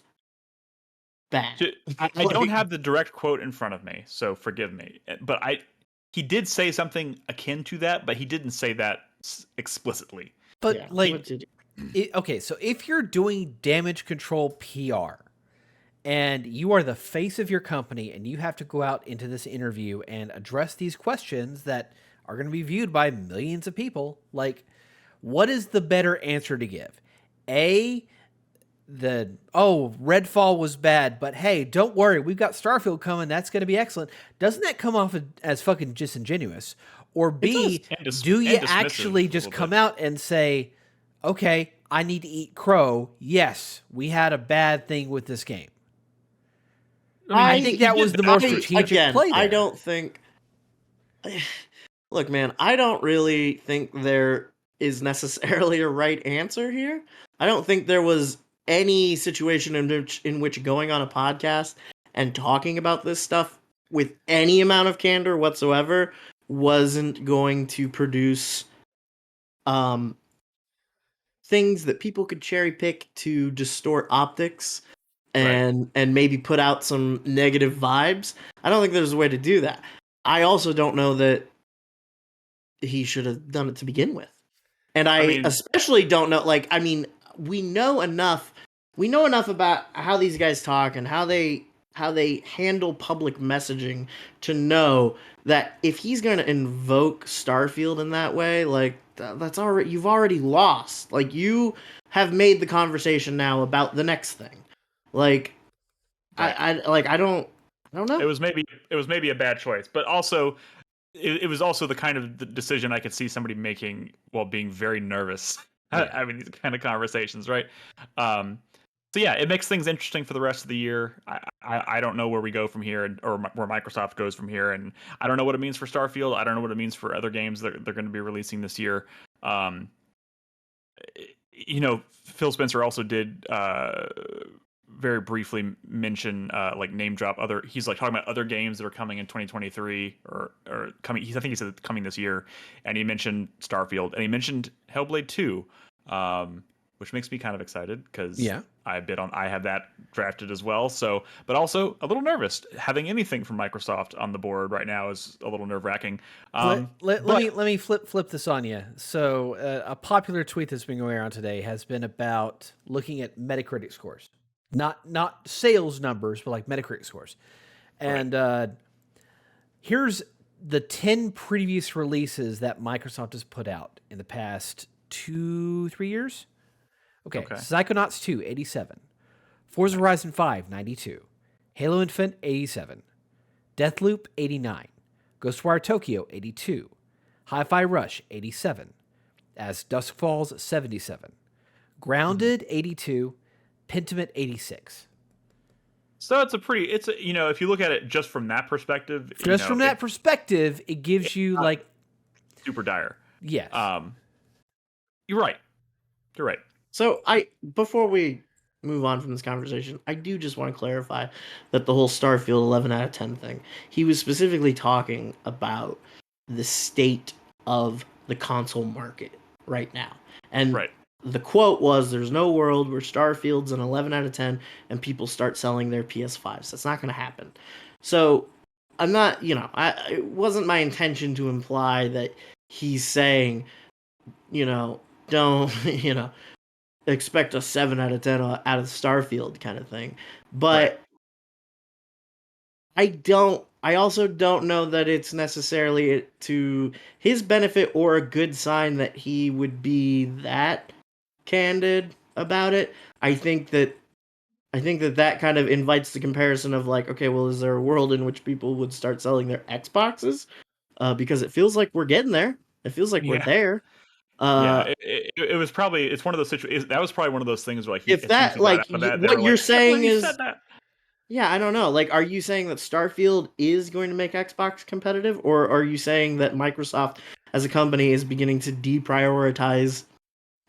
bad. I don't have the direct quote in front of me, so forgive me. But he did say something akin to that, but he didn't say that explicitly. But Yeah, like, what did okay, so if you're doing damage control PR and you are the face of your company and you have to go out into this interview and address these questions that are going to be viewed by millions of people, like, what is the better answer to give? Redfall was bad, but hey, don't worry, we've got Starfield coming. That's going to be excellent. Doesn't that come off as fucking disingenuous? Or B, do you actually just come out and say, okay, I need to eat crow. Yes, we had a bad thing with this game. I think that was the more strategic play there. I don't think... Look, man, I don't really think there is necessarily a right answer here. I don't think there was any situation in which going on a podcast and talking about this stuff with any amount of candor whatsoever wasn't going to produce things that people could cherry pick to distort optics and maybe put out some negative vibes. I don't think there's a way to do that. I also don't know that he should have done it to begin with. And I mean, especially don't know, like, I mean, we know enough about how these guys talk and how they handle public messaging to know that if he's going to invoke Starfield in that way, like, you've already lost. Like, you have made the conversation now about the next thing. Like, I don't know. It was maybe a bad choice, but also it was also the kind of decision I could see somebody making while being very nervous. Yeah. I mean, these kind of conversations, right? So yeah, it makes things interesting for the rest of the year. I don't know where we go from here, or where Microsoft goes from here, and I don't know what it means for Starfield. I don't know what it means for other games that they're going to be releasing this year. Phil Spencer also did very briefly mention, like, name drop other. He's like talking about other games that are coming in 2023 or coming. I think he said coming this year, and he mentioned Starfield, and he mentioned Hellblade 2. Which makes me kind of excited because I have that drafted as well. So, but also a little nervous. Having anything from Microsoft on the board right now is a little nerve wracking. Let me flip this on you. So, a popular tweet that's been going around today has been about looking at Metacritic scores, not sales numbers, but like Metacritic scores. And here's the 10 previous releases that Microsoft has put out in the past 2-3 years. Okay. Psychonauts 2, 87. Forza Horizon 5, 92. Halo Infinite, 87. Deathloop, 89. Ghostwire Tokyo, 82. Hi-Fi Rush, 87. As Dusk Falls, 77. Grounded, 82. Pentiment, 86. So if you look at it just from that perspective, it gives you like super dire. Yes. You're right. So before we move on from this conversation, I do just want to clarify that the whole Starfield 11 out of 10 thing, he was specifically talking about the state of the console market right now. And the quote was, there's no world where Starfield's an 11 out of 10 and people start selling their PS5s. That's not going to happen. So I'm not, it wasn't my intention to imply that he's saying, don't, expect a 7 out of 10 out of Starfield kind of thing. But I also don't know that it's necessarily to his benefit or a good sign that he would be that candid about it. I think that kind of invites the comparison of like, okay, well, is there a world in which people would start selling their Xboxes? Because it feels like we're getting there. It feels like we're there. It was probably, it's one of those situations. That was probably one of those things where, like, what you're saying is, I don't know. Like, are you saying that Starfield is going to make Xbox competitive, or are you saying that Microsoft as a company is beginning to deprioritize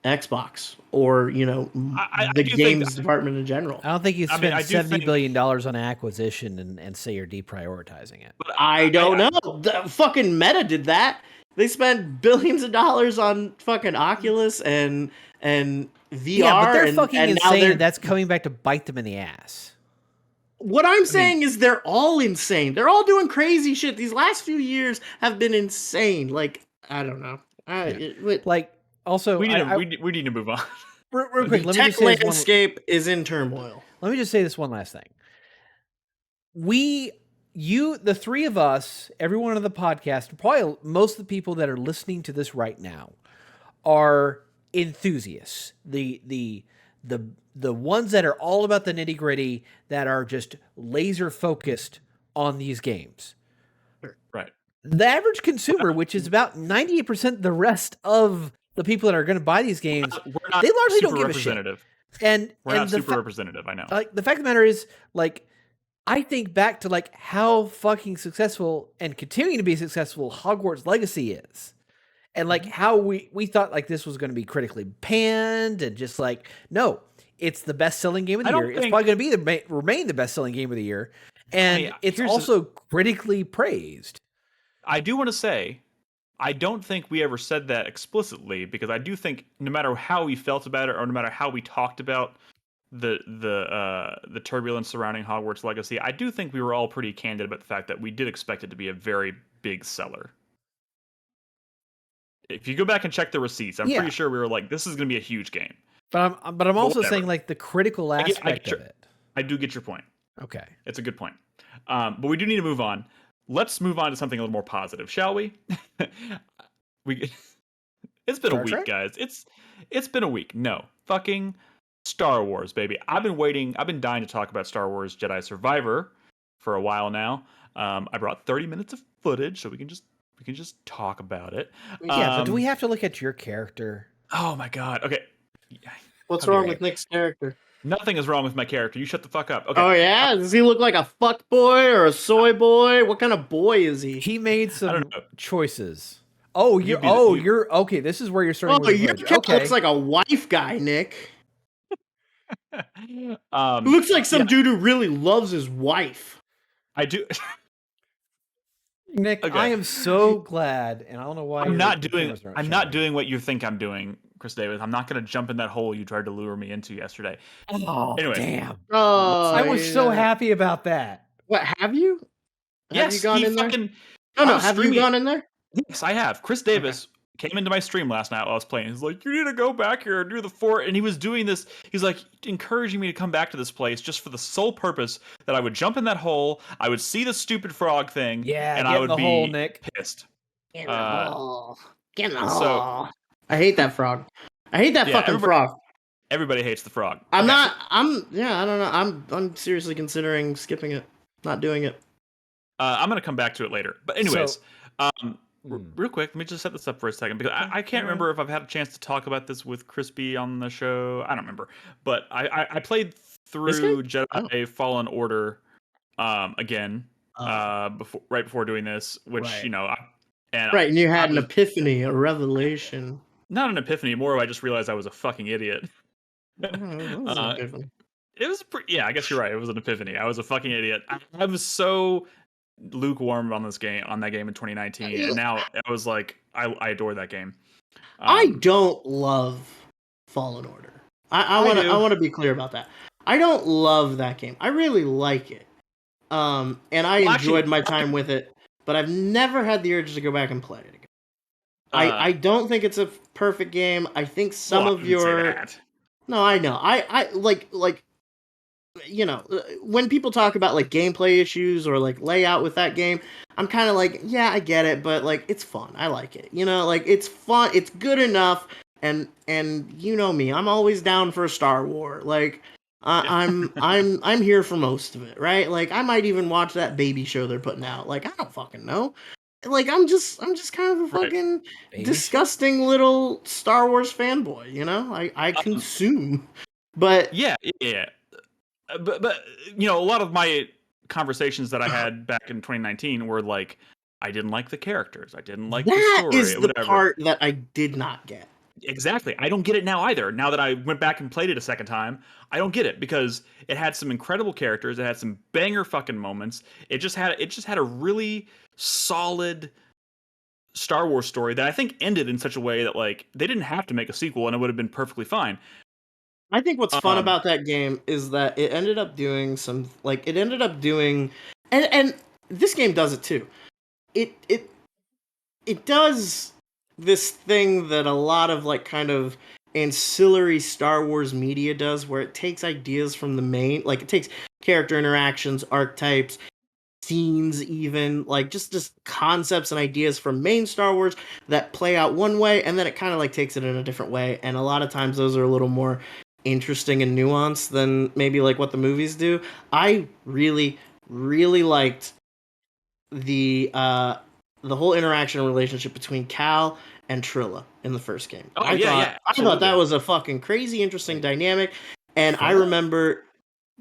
Xbox or the games department in general? I don't think you spend $70 billion on acquisition and say you're deprioritizing it. But I don't know. The fucking Meta did that. They spent billions of dollars on fucking Oculus and VR. Yeah, but they're fucking insane. That's coming back to bite them in the ass. What I'm saying is they're all insane. They're all doing crazy shit. These last few years have been insane. Like, I don't know. Like, also, we need to move on. Real quick, the let me tech just say this landscape is in turmoil. Let me just say this one last thing. The three of us, everyone on the podcast, probably most of the people that are listening to this right now, are enthusiasts. The ones that are all about the nitty gritty, that are just laser focused on these games. Right. The average consumer, which is about 98% the rest of the people that are going to buy these games, we're not they largely don't super give a shit. representative. And We're not super representative. I know. Like, the fact of the matter is, like, I think back to like how fucking successful and continuing to be successful Hogwarts Legacy is. And like how we thought like this was going to be critically panned, and just like, no, it's the best-selling game of the year. It's probably going to remain the best-selling game of the year. And it's also critically praised. I do want to say, I don't think we ever said that explicitly, because I do think no matter how we felt about it, or no matter how we talked about the turbulence surrounding Hogwarts Legacy, I do think we were all pretty candid about the fact that we did expect it to be a very big seller. If you go back and check the receipts, I'm pretty sure we were like, this is going to be a huge game. But I'm also saying like the critical aspect of it. I do get your point. Okay. It's a good point. But we do need to move on. Let's move on to something a little more positive, shall we? It's been a week, guys. It's been a week. No. Fucking Star Wars, baby. I've been dying to talk about Star Wars Jedi Survivor for a while now. I brought 30 minutes of footage so we can just talk about it. Yeah, but do we have to look at your character? Oh my god. Okay. What's wrong with Nick's character? Nothing is wrong with my character. You shut the fuck up. Okay. Oh yeah? Does he look like a fuck boy or a soy boy? What kind of boy is he? He made some choices. Oh, you're okay. This is where you're starting. Oh, your character looks like a wife guy, Nick. Looks like some dude who really loves his wife. I do. Nick, okay. I am so glad, and I don't know why I'm not doing what you think I'm doing, Chris Davis. I'm not going to jump in that hole you tried to lure me into yesterday. Oh, anyway. Damn. Oh, I was so happy about that. What, have you? Yes, have you gone in there? No, have you gone in there? Yes, I have. Chris Davis came into my stream last night while I was playing. He's like, you need to go back here and do the fort. And he was doing this. He's like encouraging me to come back to this place just for the sole purpose that I would jump in that hole. I would see the stupid frog thing. Yeah, and I would be hole, Nick. pissed. Get in the hole. Get in the hole. I hate that frog. I hate that fucking frog. Everybody hates the frog. I don't know. I'm seriously considering skipping it. Not doing it. I'm going to come back to it later. But anyways, real quick, let me just set this up for a second, because I can't remember if I've had a chance to talk about this with Crispy on the show. I don't remember. But I played through Jedi Fallen Order again right before doing this, which, and you had an epiphany, a revelation. Not an epiphany, more of I just realized I was a fucking idiot. It was an epiphany. It was I guess you're right. It was an epiphany. I was a fucking idiot. I was so lukewarm on that game in 2019, and now I was like, I adore that game. I don't love Fallen Order. I want to be clear about that. I don't love that game. I really like it, and I enjoyed my time with it, but I've never had the urge to go back and play it again. I don't think it's a perfect game. I think some of your no, I know. I like when people talk about like gameplay issues or like layout with that game, I'm kind of like, yeah, I get it, but like it's fun. I like it. Like it's fun. It's good enough. And you know me, I'm always down for a Star Wars. Like I'm here for most of it, right? Like I might even watch that baby show they're putting out. Like I don't fucking know. Like I'm just kind of a fucking disgusting little Star Wars fanboy, I consume. But yeah. But a lot of my conversations that I had back in 2019 were like, I didn't like the characters. I didn't like the story. That is the part that I did not get. Exactly. I don't get it now either. Now that I went back and played it a second time, I don't get it, because it had some incredible characters. It had some banger fucking moments. It just had a really solid Star Wars story that I think ended in such a way that like they didn't have to make a sequel and it would have been perfectly fine. I think what's fun Um, about that game is that it ended up doing and this game does it too. It it it does this thing that a lot of like kind of ancillary Star Wars media does, where it takes ideas from the main, like it takes character interactions, archetypes, scenes, even like just concepts and ideas from main Star Wars that play out one way, and then it kind of like takes it in a different way. And a lot of times those are a little more interesting and nuanced than maybe like what the movies do. I really liked the the whole interaction and relationship between Cal and Trilla in the first game. oh yeah, yeah, I thought that absolutely. was a fucking crazy interesting dynamic, and I Trilla? remember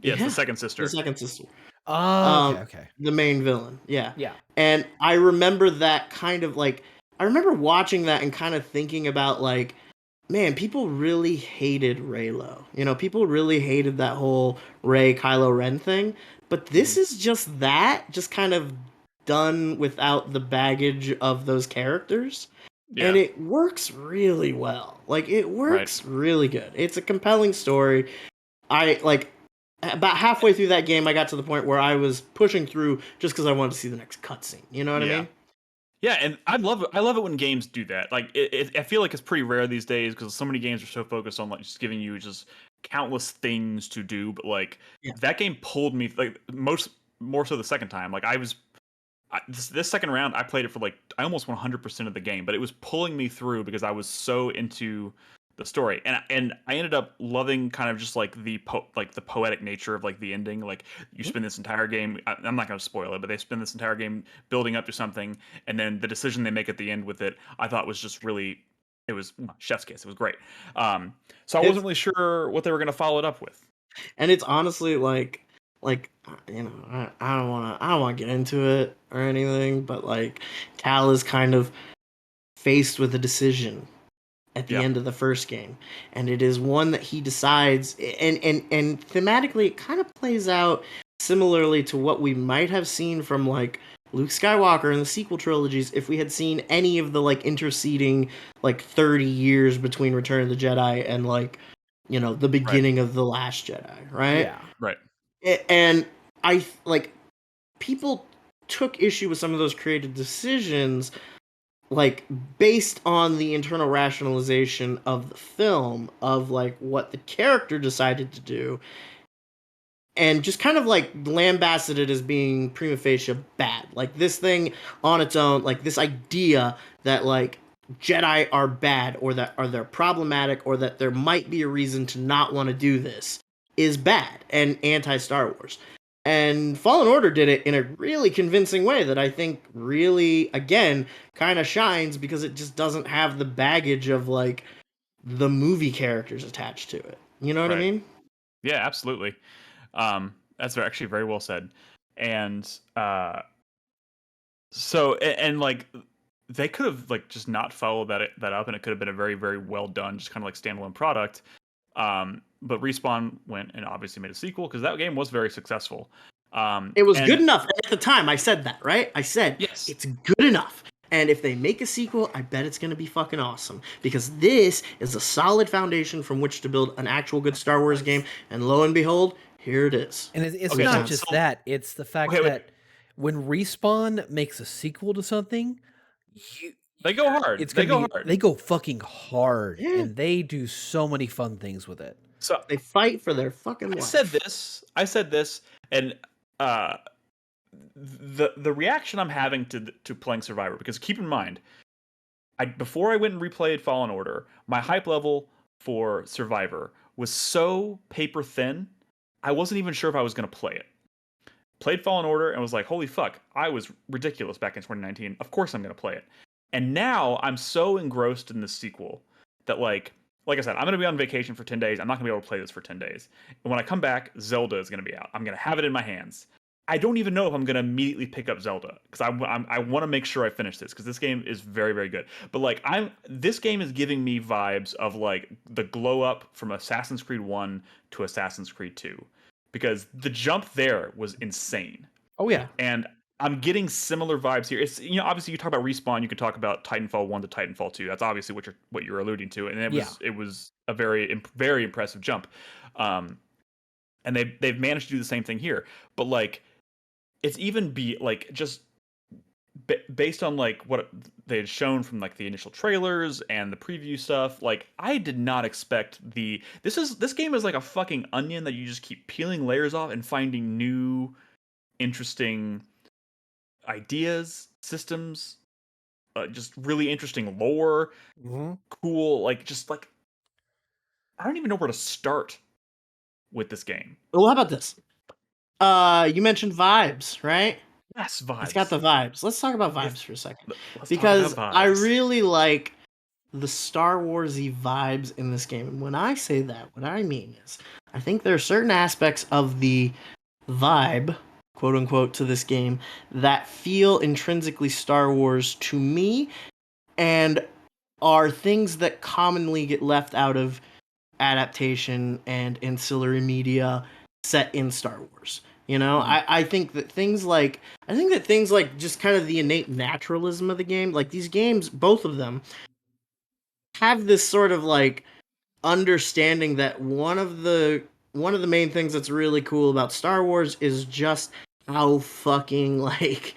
Yeah, it's the yeah, second the sister. second sister. Oh, Um, okay. the main villain, yeah. Yeah. And I remember that kind of like I remember watching that and kind of thinking about like, man, people really hated Raylo. You know, people really hated that whole Ray Kylo Ren thing. But this Mhm. is just that, just kind of done without the baggage of those characters. And Yeah, it works really well. Like it right. works really good. It's a compelling story. I like about halfway through that game, I got to the point where I was pushing through just because I wanted to see the next cutscene. You know what I Yeah. mean? Yeah, and I love it. I love it when games do that. Like, I feel like it's pretty rare these days because so many games are so focused on like just giving you just countless things to do. But like Yeah. that game pulled me like more so the second time. Like this second round, I played it for like I almost 100% of the game, but it was pulling me through because I was so into the story, and I ended up loving kind of just like the poetic nature of like the ending. Like you spend this entire game, I'm not going to spoil it, but they spend this entire game building up to something, and then the decision they make at the end with it, I thought was just really, it was chef's kiss. It was great. So I It's wasn't really sure what they were going to follow it up with. and it's honestly like you know I don't want to get into it or anything, but like Cal is kind of faced with a decision at the Yeah, end of the first game, and it is one that he decides, and thematically it kind of plays out similarly to what we might have seen from like Luke Skywalker in the sequel trilogies if we had seen any of the like interceding like 30 years between Return of the Jedi and like you know the right, beginning of the Last Jedi, right? Yeah. right, And I like people took issue with some of those creative decisions like based on the internal rationalization of the film of like what the character decided to do and just kind of like lambasted it as being prima facie bad. Like this thing on its own, like this idea that like Jedi are bad or that are they're problematic or that there might be a reason to not want to do this is bad and anti Star Wars. And Fallen Order did it in a really convincing way that I think really again kind of shines because it just doesn't have the baggage of like the movie characters attached to it. You know what I right. mean? Yeah, absolutely. That's actually very well said. And and like they could have like just not followed that up, and it could have been a very very well done, just kind of like standalone product. But Respawn went and obviously made a sequel because that game was very successful. It was good And enough. And at the time, I said that, right? I said yes, it's good enough. And if they make a sequel, I bet it's going to be fucking awesome because this is a solid foundation from which to build an actual good Star Wars game. And lo and behold, here it is. And it's okay, not so just that, it's the fact okay, wait, that when Respawn makes a sequel to something, you they go hard. it's They gonna go be hard. they go fucking hard Yeah, and they do so many fun things with it. So they fight for their fucking I said life. this. I said this, and uh, the reaction I'm having to playing Survivor, because keep in mind, before I went and replayed Fallen Order, my hype level for Survivor was so paper thin, I wasn't even sure if I was going to play it. Played Fallen Order and was like, holy fuck, I was ridiculous back in 2019. Of course I'm going to play it. And now I'm so engrossed in the sequel that like I said, I'm going to be on vacation for 10 days. I'm not going to be able to play this for 10 days. And when I come back, Zelda is going to be out. I'm going to have it in my hands. I don't even know if I'm going to immediately pick up Zelda because I want to make sure I finish this because this game is very very good. But like this game is giving me vibes of like the glow up from Assassin's Creed 1 to Assassin's Creed 2 because the jump there was insane. Oh yeah. And I'm getting similar vibes here. It's obviously you talk about Respawn, you could talk about Titanfall 1 to Titanfall 2. That's obviously what you're alluding to, and it was a very impressive jump. And they've managed to do the same thing here. But like it's even just based on like what they had shown from like the initial trailers and the preview stuff, like I did not expect this game is like a fucking onion that you just keep peeling layers off and finding new interesting ideas, systems, just really interesting lore, cool, just like I don't even know where to start with this game. Well, how about this? You mentioned vibes, right? Yes, vibes. It's got the vibes. Let's talk about vibes for a second. Let's because talk about vibes. I really like the Star Wars-y vibes in this game. And when I say that, what I mean is I think there are certain aspects of the vibe, quote unquote, to this game that feel intrinsically Star Wars to me and are things that commonly get left out of adaptation and ancillary media set in Star Wars. I think that things like just kind of the innate naturalism of the game, like these games, both of them, have this sort of like understanding that one of the main things that's really cool about Star Wars is just how fucking like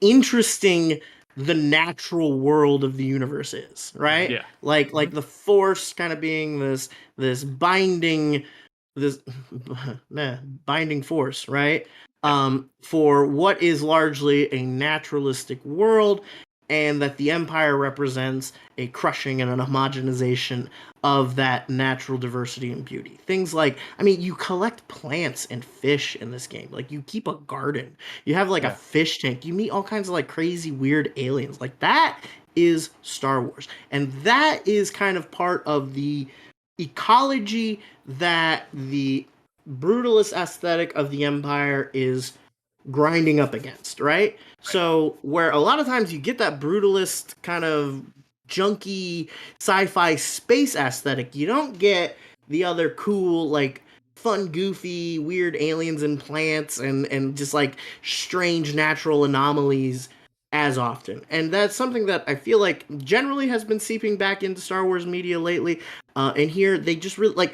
interesting the natural world of the universe is, right? Yeah. Like the Force kind of being this binding binding force, right? For what is largely a naturalistic world, and that the Empire represents a crushing and an homogenization of that natural diversity and beauty. Things like, you collect plants and fish in this game. Like, you keep a garden. You have, a fish tank. You meet all kinds of, crazy, weird aliens. Like, that is Star Wars. And that is kind of part of the ecology that the brutalist aesthetic of the Empire is grinding up against, right? So where a lot of times you get that brutalist kind of junky sci-fi space aesthetic, you don't get the other cool, fun, goofy, weird aliens and plants and just strange natural anomalies as often. And that's something that I feel like generally has been seeping back into Star Wars media lately. And here they just really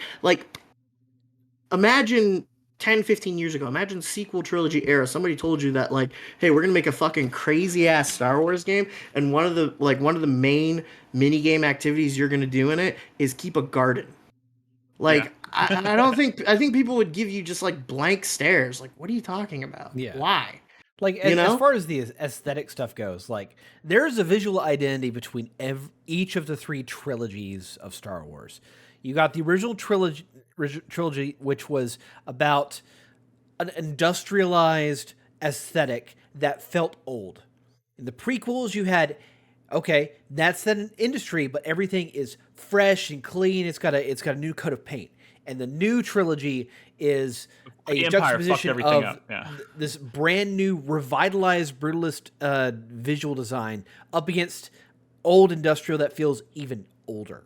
imagine 10, 15 years ago, imagine sequel trilogy era, somebody told you that hey, we're gonna make a fucking crazy ass Star Wars game, and one of the main mini game activities you're gonna do in it is keep a garden. I think people would give you just blank stares. What are you talking about? Yeah. Why? As far as the aesthetic stuff goes, there's a visual identity between each of the three trilogies of Star Wars. You got the original trilogy, which was about an industrialized aesthetic that felt old. In the prequels, you had, that's that industry, but everything is fresh and clean. It's got a new coat of paint. And the new trilogy is a juxtaposition of this brand new, revitalized, brutalist visual design up against old industrial that feels even older.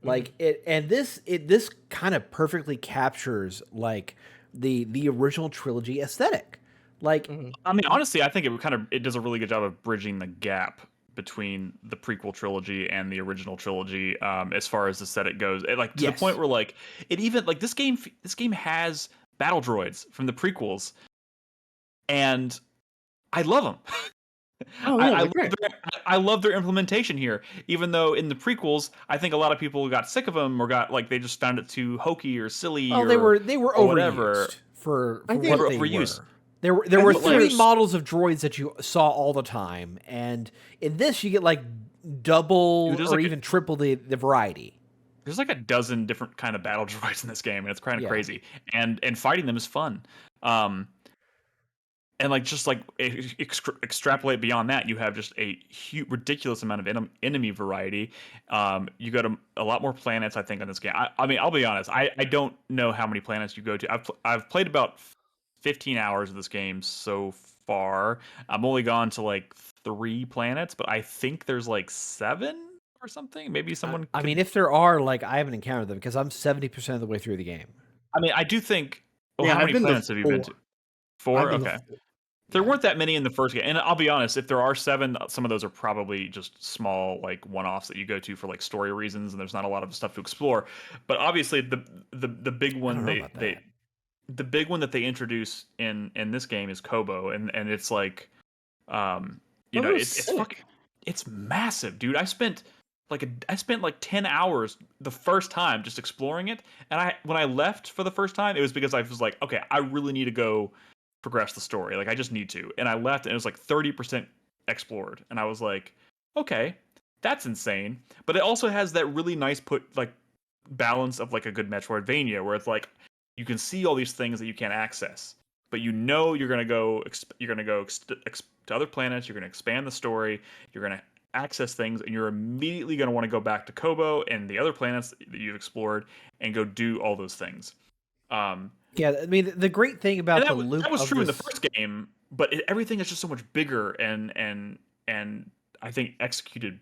This kind of perfectly captures the original trilogy aesthetic. Honestly, I think it does a really good job of bridging the gap between the prequel trilogy and the original trilogy, as far as aesthetic goes. The point where it even this game has battle droids from the prequels, and I love them. Oh, yeah, I love their implementation here, even though in the prequels, I think a lot of people got sick of them or got they just found it too hokey or silly. Oh, they were overused for what they were. There were three models of droids that you saw all the time, and in this you get double or even triple the variety. There's a dozen different kind of battle droids in this game, and it's kind of crazy. And fighting them is fun. And extrapolate beyond that, you have just a ridiculous amount of enemy variety. You go to a lot more planets, I think, on this game. I'll be honest. I don't know how many planets you go to. I've played about 15 hours of this game so far. I'm only gone to 3 planets, but I think there's 7 or something. Maybe someone. If there are, I haven't encountered them because I'm 70% of the way through the game. I do think. How many planets have you been to? 4? Okay. There weren't that many in the first game, and I'll be honest. If there are 7, some of those are probably just small, like one-offs that you go to for like story reasons, and there's not a lot of stuff to explore. But obviously, the big I one don't know about that. the big one that they introduce in this game is Kobo, and it's like, it's fucking, it's massive, dude. I spent like 10 hours the first time just exploring it, and when I left for the first time, it was because I was like, okay, I really need to go progress the story. Like I just need to. And I left and it was like 30% explored. And I was like, okay, that's insane. But it also has that really nice balance of like a good Metroidvania where it's like you can see all these things that you can't access. But you know you're going to go to other planets, you're going to expand the story, you're going to access things, and you're immediately going to want to go back to Kobo and the other planets that you've explored and go do all those things. Yeah, I mean, the great thing about the loop that was of true in the this, first game, but everything is just so much bigger and I think executed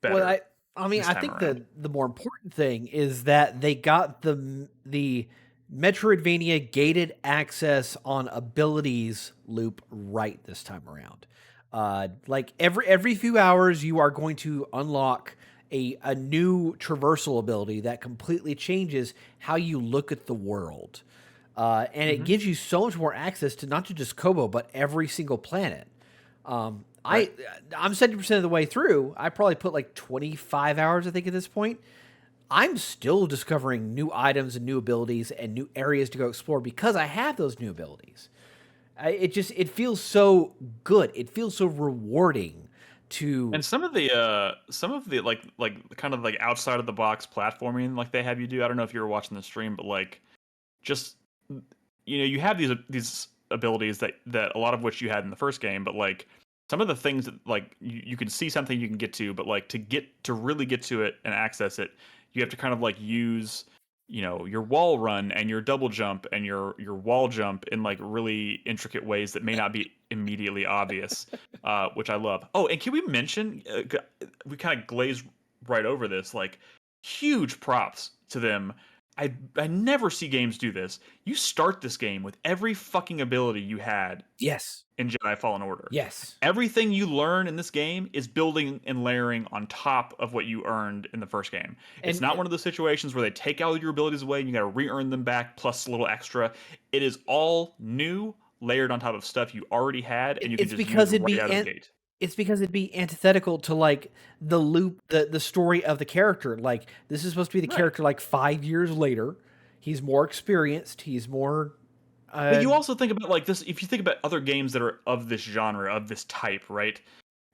better. well, I mean, this I time think around. the more important thing is that they got the Metroidvania gated access on abilities loop right this time around. Like every few hours, you are going to unlock a new traversal ability that completely changes how you look at the world. And it gives you so much more access to not just Kobo, but every single planet. Right. I'm 70% of the way through. I probably put like 25 hours, I think, at this point. I'm still discovering new items and new abilities and new areas to go explore because I have those new abilities. It feels so good. It feels so rewarding to. And some of the like kind of like outside of the box platforming like they have you do. I don't know if you were watching the stream, but like just you have these abilities that a lot of which you had in the first game, but like some of the things that like you can see something you can get to, but like to really get to it and access it, you have to kind of like use your wall run and your double jump and your wall jump in like really intricate ways that may not be immediately obvious, which I love. Oh, and can we mention we kind of glazed right over this, like huge props to them. I never see games do this. You start this game with every fucking ability you had Yes. in Jedi Fallen Order. Yes. Everything you learn in this game is building and layering on top of what you earned in the first game. It's not one of those situations where they take all your abilities away and you got to re-earn them back plus a little extra. It is all new, layered on top of stuff you already had, and you can just use it right out of the gate. It's because it'd be antithetical to like the loop, the story of the character. Like this is supposed to be the character like 5 years later. He's more experienced. He's more. But you also think about like this. If you think about other games that are of this genre, of this type, right?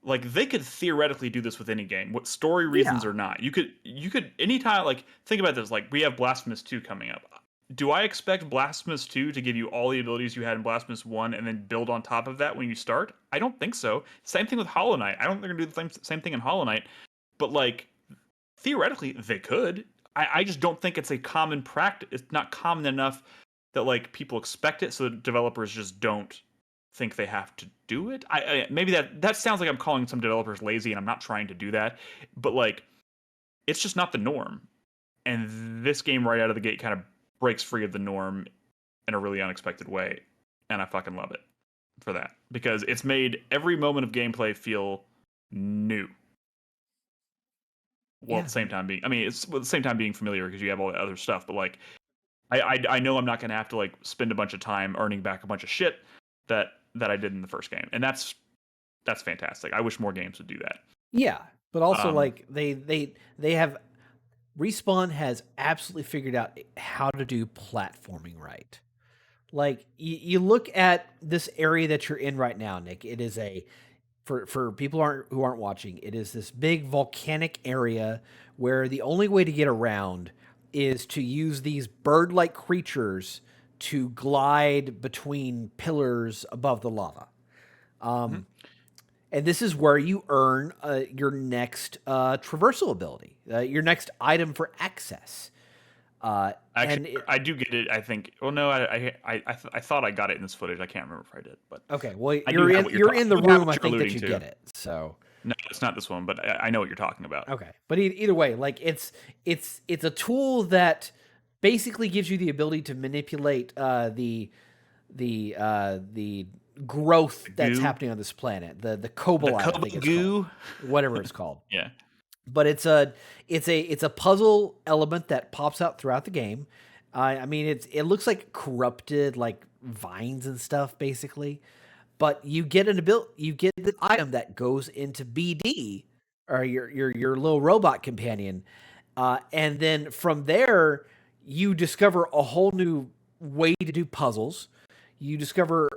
Like they could theoretically do this with any game, what story reasons or not. You could anytime like think about this. Like we have Blasphemous 2 coming up. Do I expect Blasphemous 2 to give you all the abilities you had in Blasphemous 1 and then build on top of that when you start? I don't think so. Same thing with Hollow Knight. I don't think they're going to do the same thing in Hollow Knight. But, like, theoretically, they could. I just don't think it's a common practice. It's not common enough that, like, people expect it, so developers just don't think they have to do it. Maybe that sounds like I'm calling some developers lazy, and I'm not trying to do that. But, like, it's just not the norm. And this game right out of the gate kind of breaks free of the norm in a really unexpected way, and I fucking love it for that because it's made every moment of gameplay feel new. Well, at the same time being familiar because you have all the other stuff, but like I know I'm not going to have to like spend a bunch of time earning back a bunch of shit that I did in the first game, and that's fantastic. I wish more games would do that. Yeah, but also like they have. Respawn has absolutely figured out how to do platforming right. Like you look at this area that you're in right now, Nick. It is for people who aren't watching. It is this big volcanic area where the only way to get around is to use these bird-like creatures to glide between pillars above the lava. And this is where you earn your next traversal ability, your next item for access. Actually, I do get it. I think. Well, no, I thought I got it in this footage. I can't remember if I did, but okay. Well, you're in the room. I think that you get it. So no, it's not this one, but I know what you're talking about. Okay, but either way, like it's a tool that basically gives you the ability to manipulate the growth that's goo? happening on this planet. The Cobalite, I think it's goo? called. Whatever it's called. Yeah. But it's a puzzle element that pops out throughout the game. I mean, it looks like corrupted like vines and stuff, basically. But you get you get the item that goes into BD, or your little robot companion, and then from there you discover a whole new way to do puzzles. You discover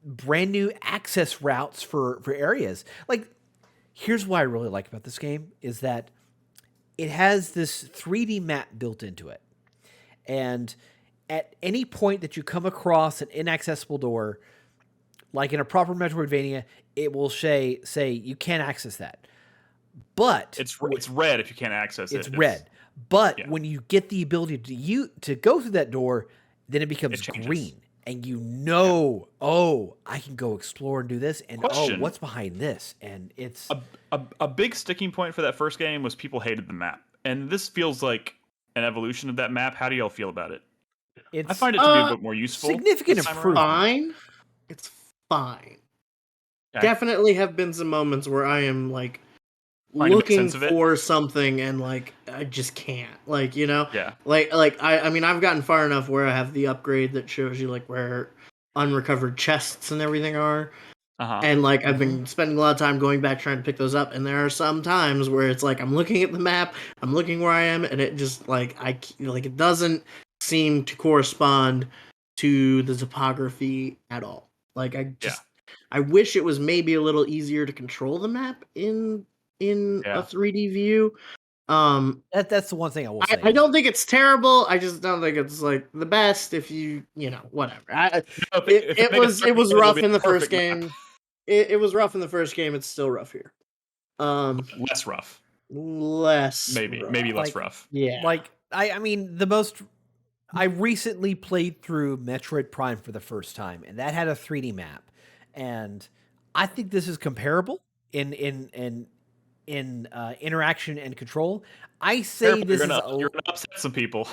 brand new access routes for areas. Like, here's what I really like about this game is that it has this 3D map built into it. And at any point that you come across an inaccessible door, like in a proper Metroidvania, it will say you can't access that. But it's red if you can't access it. It's red. But yeah. when you get the ability to go through that door, then it becomes green. And oh, I can go explore and do this, and Question. what's behind this? And it's a big sticking point for that first game was people hated the map, and this feels like an evolution of that map. How do y'all feel about it? I find it to be a bit more useful. Significant improvement. It's fine. Okay. Definitely have been some moments where I am like looking for something and like I just can't. Like, you know? Yeah. Like I mean I've gotten far enough where I have the upgrade that shows you like where unrecovered chests and everything are. And like I've been spending a lot of time going back trying to pick those up, and there are some times where it's like I'm looking at the map, I'm looking where I am, and it just like it doesn't seem to correspond to the topography at all. Like I wish it was maybe a little easier to control the map in a 3D view. That's the one thing I will say. I don't think it's terrible. I just don't think it's like the best. If you know whatever. It was rough in the first game. It was rough in the first game. It's still rough here. Less rough. Maybe less rough. Yeah. Like I mean I recently played through Metroid Prime for the first time, and that had a 3D map, and I think this is comparable in interaction and control. I say you're gonna upset some people.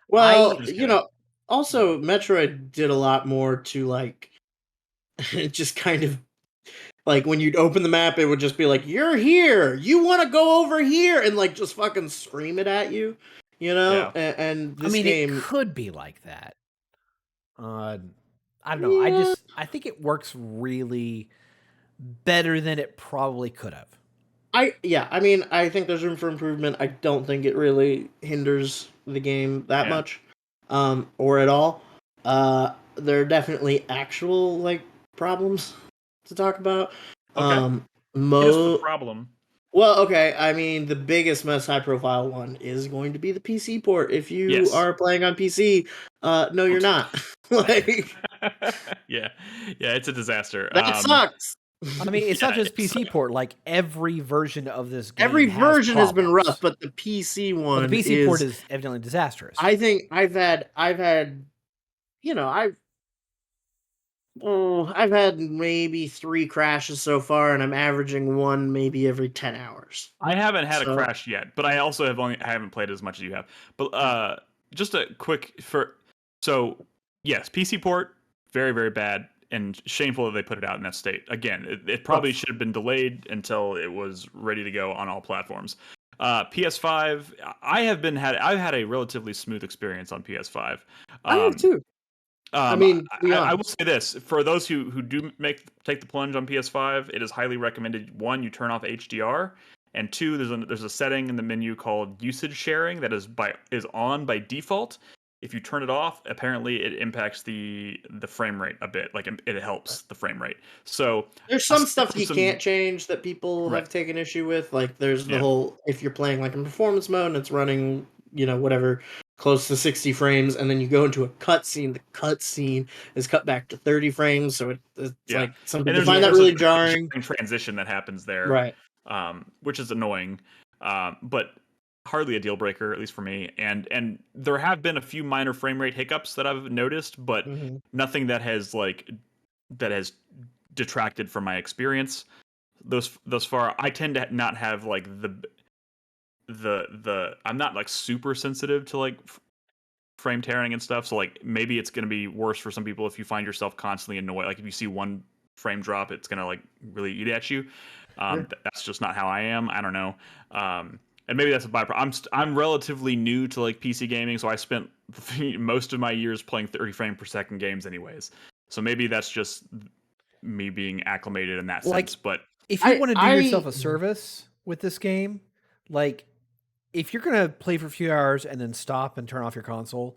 Well, you know, also Metroid did a lot more to like just kind of like when you'd open the map, it would just be like, "You're here. You want to go over here," and like just fucking scream it at you, you know. Yeah. And this game it could be like that. I don't know. Yeah. I think it works really better than it probably could have. I mean, I think there's room for improvement. I don't think it really hinders the game that much, or at all. There are definitely actual like problems to talk about. Okay. Here's the problem. Well, okay. I mean, the biggest, most high-profile one is going to be the PC port. If you are playing on PC, no, you're not. Like, yeah, it's a disaster. That sucks. I mean, it's not just PC port. Like every version of this game, every version has been rough, but the PC one, the PC port is evidently disastrous. I think I've had, you know, I've had maybe 3 crashes so far, and I'm averaging one maybe every 10 hours. I haven't had a crash yet, but I also I haven't played as much as you have. But just a quick yes, PC port, very, very bad. And shameful that they put it out in that state. Again, it probably should have been delayed until it was ready to go on all platforms. PS5, I've had a relatively smooth experience on PS5. I have too. I mean, I will say this: for those who do take the plunge on PS5, it is highly recommended. 1, you turn off HDR, and 2, there's a setting in the menu called usage sharing that is on by default. If you turn it off, apparently it impacts the frame rate a bit. Like it helps the frame rate. So there's some stuff you can't change that people have taken issue with. Like there's the whole, if you're playing like in performance mode and it's running, you know, whatever, close to 60 frames, and then you go into a cutscene, the cutscene is cut back to 30 frames. So it's like some people find that really jarring. Transition that happens there, right? Which is annoying, but hardly a deal breaker, at least for me. And there have been a few minor frame rate hiccups that I've noticed, but nothing that has detracted from my experience thus far. I tend to not have like the I'm not like super sensitive to like frame tearing and stuff. So like maybe it's going to be worse for some people if you find yourself constantly annoyed. Like if you see one frame drop, it's going to like really eat at you. That's just not how I am. I don't know. And maybe that's a byproduct. I'm relatively new to like PC gaming, so I spent most of my years playing 30 frame per second games anyways. So maybe that's just me being acclimated in that sense. But if you want to do yourself a service with this game, like if you're going to play for a few hours and then stop and turn off your console,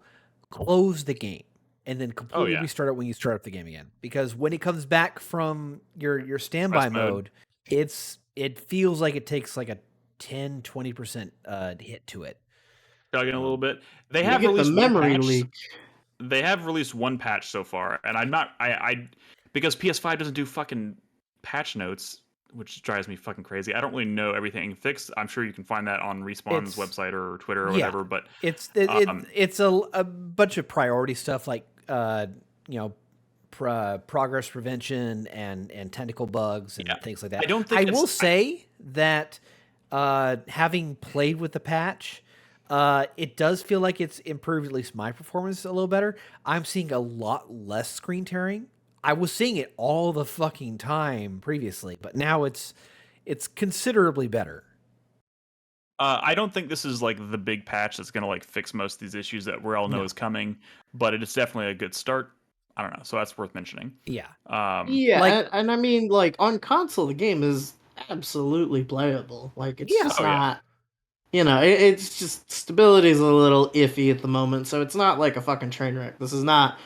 close the game and then completely restart it when you start up the game again. Because when it comes back from your standby mode, it feels like it takes like a 10-20% hit to it. Chugging a little bit. They have released the memory leak. They have released one patch so far, and I'm not because PS5 doesn't do fucking patch notes, which drives me fucking crazy. I don't really know everything fixed. I'm sure you can find that on Respawn's website or Twitter or whatever. But it's a bunch of priority stuff like progress prevention and technical bugs and things like that. I will say that having played with the patch, it does feel like it's improved at least my performance a little better. I'm seeing a lot less screen tearing. I was seeing it all the fucking time previously, but now it's considerably better. I don't think this is like the big patch that's going to like fix most of these issues that we all know is coming, but it is definitely a good start. I don't know, so that's worth mentioning. Yeah. And I mean, like on console, the game is absolutely playable. Like it's just not. You know, it's just stability is a little iffy at the moment, so it's not like a fucking train wreck. This is not,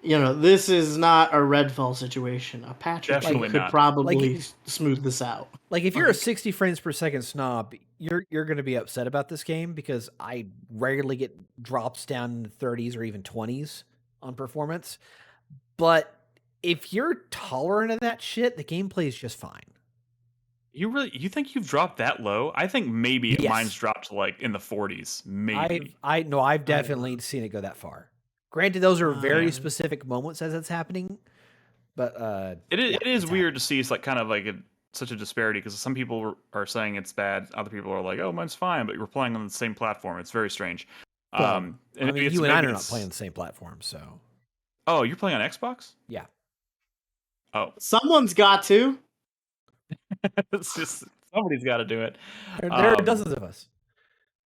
this is not a Redfall situation. A patch could probably smooth this out. Like if you're a 60 frames per second snob, you're going to be upset about this game because I rarely get drops down in the 30s or even 20s on performance. But if you're tolerant of that shit, the gameplay is just fine. You think you've dropped that low? I think maybe mine's dropped to like in the 40s. Maybe. I've definitely seen it go that far. Granted, those are very specific moments as it's happening, but it is weird to see. It's like kind of like such a disparity because some people are saying it's bad, other people are like, "Oh, mine's fine," but you're playing on the same platform. It's very strange. Well, I mean, you and I are not playing on the same platform, so. Oh, you're playing on Xbox? Yeah. Oh, someone's got to. It's just somebody's got to do it. There are dozens of us.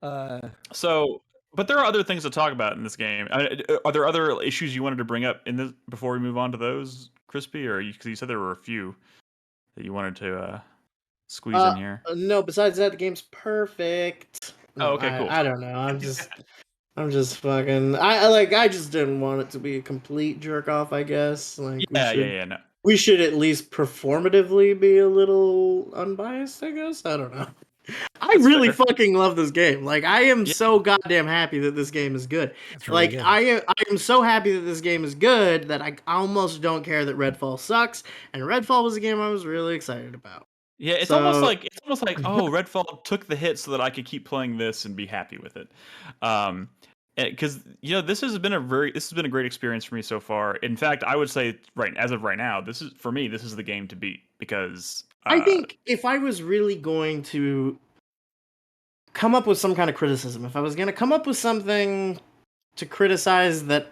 But there are other things to talk about in this game. Are there other issues you wanted to bring up in this before we move on to those, Crispy? Or because you said there were a few that you wanted to squeeze in here. No, besides that, the game's perfect. Oh, okay, cool. I don't know. I'm just fucking. I just didn't want it to be a complete jerk off. I guess. Like no. We should at least performatively be a little unbiased, I guess. I don't know. I really fucking love this game. Like, I am so goddamn happy that this game is good. Really good. I am so happy that this game is good that I almost don't care that Redfall sucks. And Redfall was a game I was really excited about. Yeah, it's almost like oh, Redfall took the hit so that I could keep playing this and be happy with it. Because this has been a great experience for me so far. In fact, I would say as of right now, this is the game to beat because I think if I was really going to come up with some kind of criticism, if I was going to come up with something to criticize that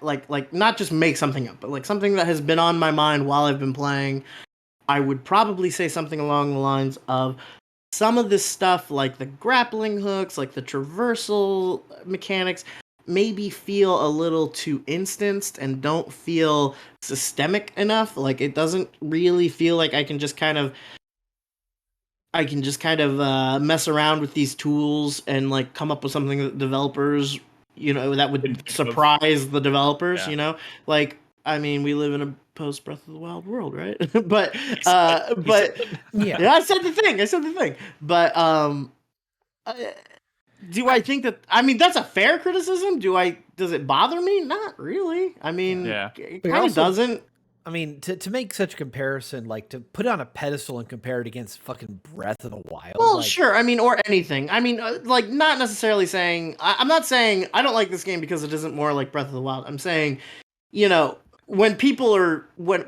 like not just make something up, but like something that has been on my mind while I've been playing, I would probably say something along the lines of some of this stuff, like the grappling hooks, like the traversal mechanics, maybe feel a little too instanced and don't feel systemic enough. Like it doesn't really feel like I can just kind of mess around with these tools and like come up with something that developers, that would surprise the developers. Like I mean, we live in a post Breath of the Wild world, right? but I said the thing. But do I think that? I mean, that's a fair criticism. Does it bother me? Not really. I mean, it kind of doesn't. I mean, to make such a comparison, like to put it on a pedestal and compare it against fucking Breath of the Wild. Well, sure. I mean, or anything. I mean, like not necessarily saying. I'm not saying I don't like this game because it isn't more like Breath of the Wild. I'm saying,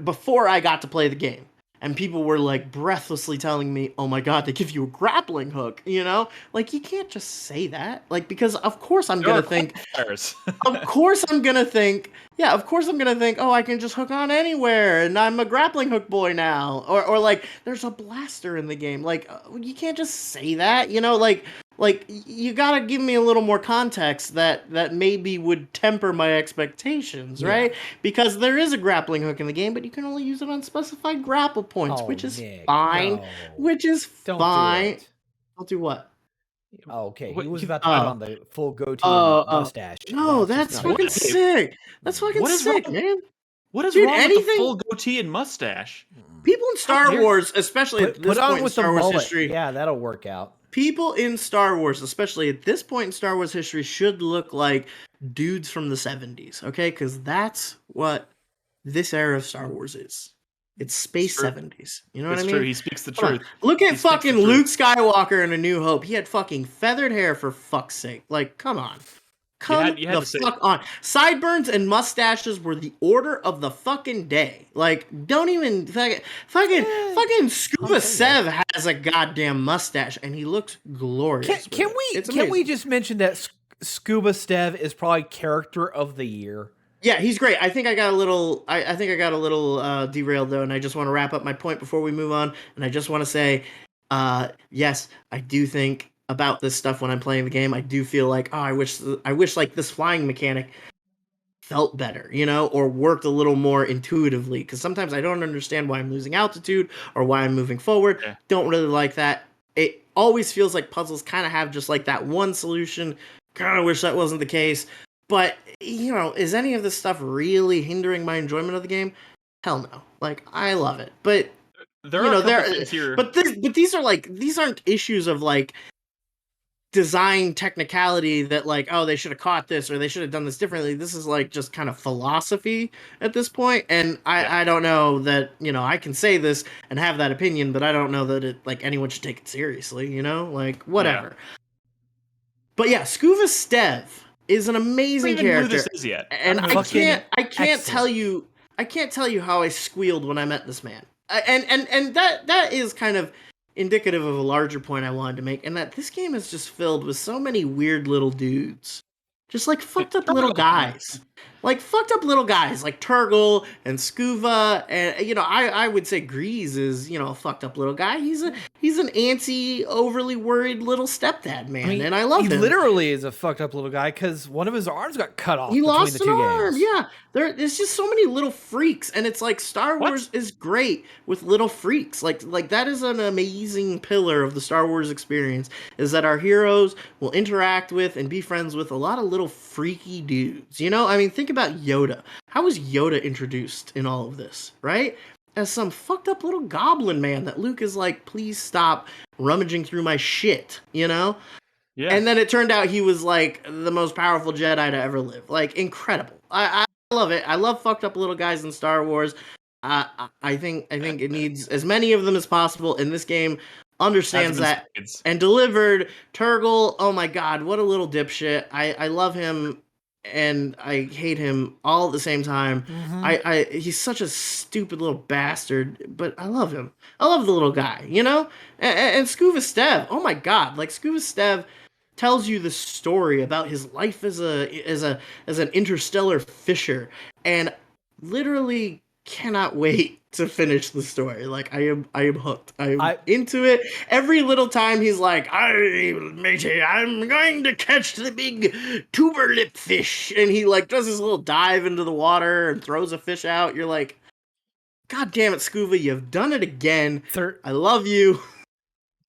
before I got to play the game, and people were like breathlessly telling me, "Oh my god, they give you a grappling hook," you know? Like you can't just say that. Like because of course I'm There going are to think qualifiers. of course I'm going to think yeah, of course I'm gonna think, oh, I can just hook on anywhere, and I'm a grappling hook boy now, or like, there's a blaster in the game. Like, you can't just say that, you know? Like you gotta give me a little more context that maybe would temper my expectations, Yeah. right? Because there is a grappling hook in the game, but you can only use it on specified grapple points, Oh, which is Nick, fine. no. Which is Don't fine. do it. I'll do what? Oh, okay, he What- was you- about to put Oh, on the full goatee and oh, mustache. no, That's just that's not fucking good. sick. That's fucking What is sick, wrong? man. What is Dude, wrong with the anything full goatee and mustache? people in Star Here, Wars, especially at Put this on point in with the Star Wars mullet. history, Yeah, that'll work out. people in Star Wars, especially at this point in Star Wars history, should look like dudes from the 70s, okay? Because that's what this era of Star Wars is. It's space It's true. 70s. You know It's what I true. mean? He speaks the Come on. truth. Look at He speaks the fucking truth. Luke Skywalker in A New Hope. He had fucking feathered hair for fuck's sake. Like, come on. Come You had the to say fuck on. Sideburns and mustaches were the order of the fucking day. Like, don't even fucking Scuba Sev has a goddamn mustache and he looks glorious. Can with we it. It's can we amazing. just mention that Scuba Stev is probably character of the year? Yeah, he's great. I think I got a little. I think I got a little derailed though, and I just want to wrap up my point before we move on. And I just want to say, yes, I do think about this stuff when I'm playing the game. I do feel like, oh, I wish like this flying mechanic felt better, you know, or worked a little more intuitively. Because sometimes I don't understand why I'm losing altitude or why I'm moving forward. Yeah. Don't really like that. It always feels like puzzles kind of have just like that one solution. Kind of wish that wasn't the case. But, you know, is any of this stuff really hindering my enjoyment of the game? Hell no. Like, I love it. But, There you are know, a couple things here. but these are like, these aren't issues of like design technicality that like, oh, they should have caught this or they should have done this differently. This is like just kind of philosophy at this point. And I don't know that, you know, I can say this and have that opinion, but I don't know that it like anyone should take it seriously, you know? Like, whatever. Yeah. But yeah, Scuba Stev is an I don't amazing even know who character, this is yet. and don't know who this is. I can't tell you, how I squealed when I met this man, and that is kind of indicative of a larger point I wanted to make, and that this game is just filled with so many weird little dudes, just like fucked up little guys. Like Turgle and Scuba, and you know, I would say Grease is, you know, a fucked up little guy. He's an antsy, overly worried little stepdad man, and I love him. He literally is a fucked up little guy because one of his arms got cut off. He between lost the an two arm. games. Yeah, there's just so many little freaks, and it's like Star Wars is great with little freaks. Like that is an amazing pillar of the Star Wars experience. Is that our heroes will interact with and be friends with a lot of little freaky dudes. You know, I mean, think about Yoda. How was Yoda introduced in all of this, right? As some fucked up little goblin man that Luke is like, please stop rummaging through my shit, you know? Yeah. And then it turned out he was like the most powerful Jedi to ever live. Like, incredible. I love it. I love fucked up little guys in Star Wars. I think it needs as many of them as possible, and this game understands that and delivered. Turgle, oh my god, what a little dipshit. I love him and I hate him all at the same time. He's such a stupid little bastard, but I love him. I love the little guy, you know? And Scuba Stev, oh my god, like Scuba Stev tells you the story about his life as an interstellar fisher, and literally cannot wait to finish the story. Like I am hooked. I'm into it. Every little time he's like, matey, I'm going to catch the big tuber lip fish, and he like does his little dive into the water and throws a fish out. You're like, God damn it, Scuba, you've done it again. I love you.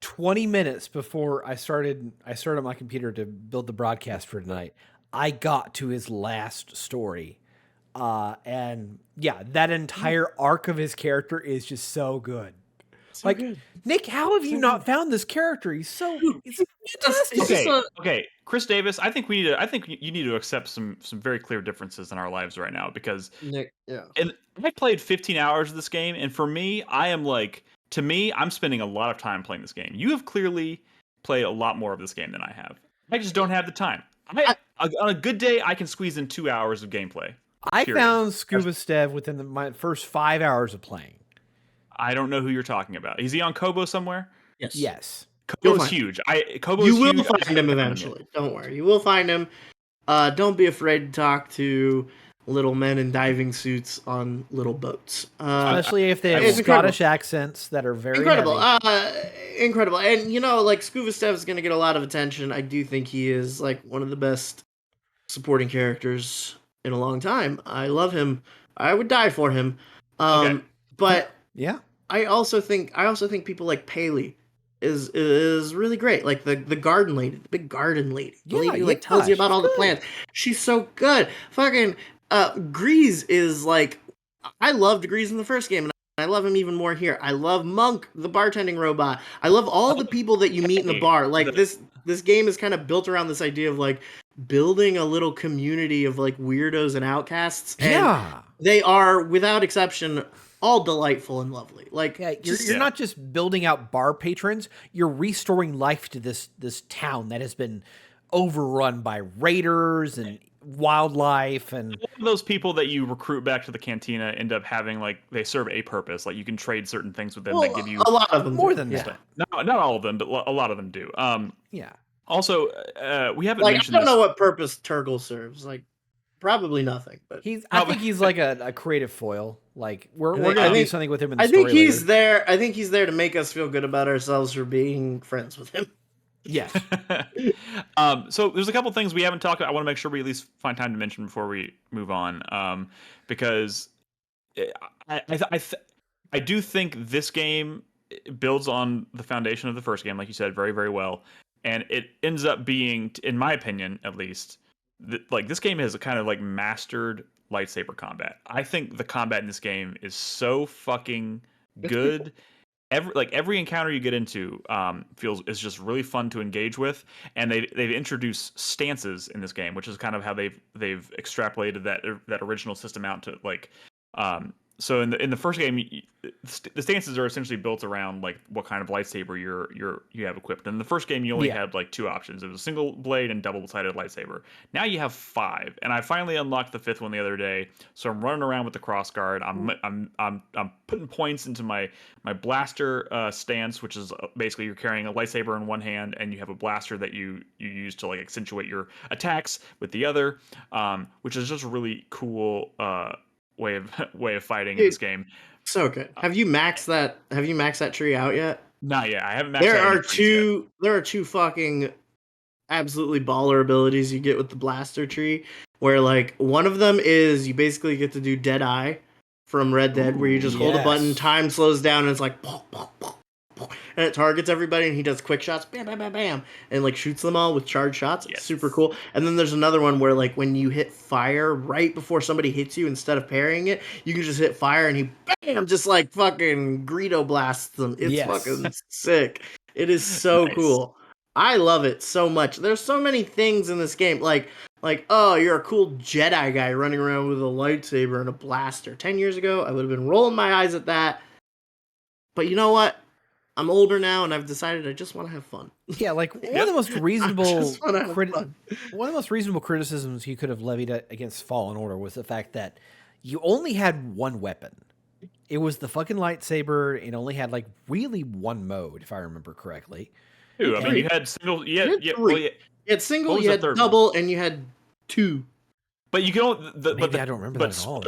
20 minutes before I started on my computer to build the broadcast for tonight, I got to his last story. And yeah, that entire arc of his character is just so good. So like, good. Nick, how have you not found this character? He's fantastic. Okay, Chris Davis. I think you need to accept some very clear differences in our lives right now, because Nick, yeah. And I played 15 hours of this game, and for me, I'm spending a lot of time playing this game. You have clearly played a lot more of this game than I have. I just don't have the time. On a good day, I can squeeze in 2 hours of gameplay. I found Scuba Stev within my first 5 hours of playing. I don't know who you're talking about. Is he on Kobo somewhere? Yes. Kobo's huge. Kobo's You will huge. find him eventually. Don't worry. You will find him. Don't be afraid to talk to little men in diving suits on little boats. Especially if they have it's Scottish incredible. accents that are very Incredible. heavy. Incredible. And like Scuba Stev is going to get a lot of attention. I do think he is like one of the best supporting characters in a long time. I love him. I would die for him. Okay. But Yeah. I also think people like Paley is really great. Like the garden lady, the big garden lady. The lady who tells you about all the plants. She's so good. Fucking Grease is like, I loved Grease in the first game, and I love him even more here. I love Monk, the bartending robot. I love all the people that you meet in the bar. Like this game is kind of built around this idea of like building a little community of like weirdos and outcasts. And they are, without exception, all delightful and lovely. Like, you're not just building out bar patrons, you're restoring life to this town that has been overrun by raiders and wildlife. And all of those people that you recruit back to the cantina end up having, like, they serve a purpose. Like, you can trade certain things with them that give you a lot of them more than that. Not all of them, but a lot of them do. Also, we haven't mentioned I don't know what purpose Turgle serves. Like, probably nothing. But I think he's like a creative foil. Like we're gonna do something with him in the story. I think he's there. I think he's there to make us feel good about ourselves for being friends with him. Yes. So there's a couple things we haven't talked about. I want to make sure we at least find time to mention before we move on. Because I do think this game builds on the foundation of the first game, like you said, very, very well. And it ends up being, in my opinion, at least, like this game has a kind of like mastered lightsaber combat. I think the combat in this game is so fucking good. Every encounter you get into is just really fun to engage with, and they've introduced stances in this game, which is kind of how they've extrapolated that original system out to like. So in the first game, the stances are essentially built around like what kind of lightsaber you have equipped. In the first game, you only had like two options: it was a single blade and double-sided lightsaber. Now you have 5, and I finally unlocked the 5th one the other day. So I'm running around with the crossguard. I'm putting points into my blaster stance, which is basically you're carrying a lightsaber in one hand and you have a blaster that you use to like accentuate your attacks with the other, which is just a really cool way of fighting in this game. So good. Have you maxed that tree out yet? Not yet. I haven't maxed there out are two there are two fucking absolutely baller abilities you get with the blaster tree, where like one of them is you basically get to do Deadeye from Red Dead, where you just hold a button, time slows down, and it's like and it targets everybody, and he does quick shots, bam, bam, bam, bam, and like shoots them all with charged shots. It's super cool. And then there's another one where like when you hit fire right before somebody hits you, instead of parrying it, you can just hit fire and he bam, just like fucking Greedo blasts them. It's fucking sick. It is so cool. I love it so much. There's so many things in this game, like oh, you're a cool Jedi guy running around with a lightsaber and a blaster. 10 years ago, I would have been rolling my eyes at that. But you know what? I'm older now, and I've decided I just want to have fun. Yeah, like one of the most reasonable criticisms you could have levied against Fallen Order was the fact that you only had one weapon. It was the fucking lightsaber. It only had like really one mode, if I remember correctly. Dude, I mean, you had single. You had single, you had double, and you had 2. But you can only. I don't remember that at all.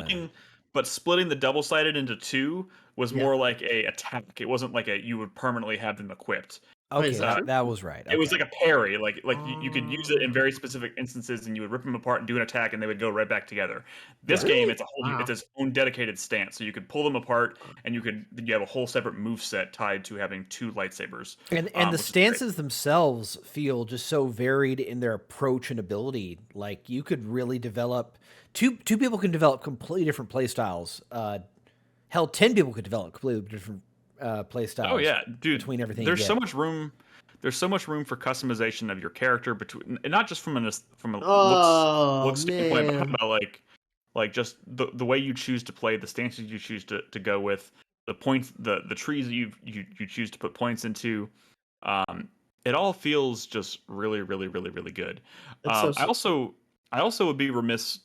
But splitting the double-sided into 2 was more like a attack. It wasn't like you would permanently have them equipped. Okay, that was right. Okay. It was like a parry. Like you could use it in very specific instances, and you would rip them apart and do an attack, and they would go right back together. This game, it's it's its own dedicated stance. So you could pull them apart, and you have a whole separate move set tied to having 2 lightsabers. And the stances themselves feel just so varied in their approach and ability. Like you could really develop two people can develop completely different play styles. Hell, 10 people could develop completely different play styles. Oh yeah, dude. Between everything, there's so much room. There's so much room for customization of your character between, and not just from a looks standpoint, but about like just the way you choose to play, the stances you choose to go with, the points, the trees that you choose to put points into. It all feels just really, really, really, really good. I also would be remiss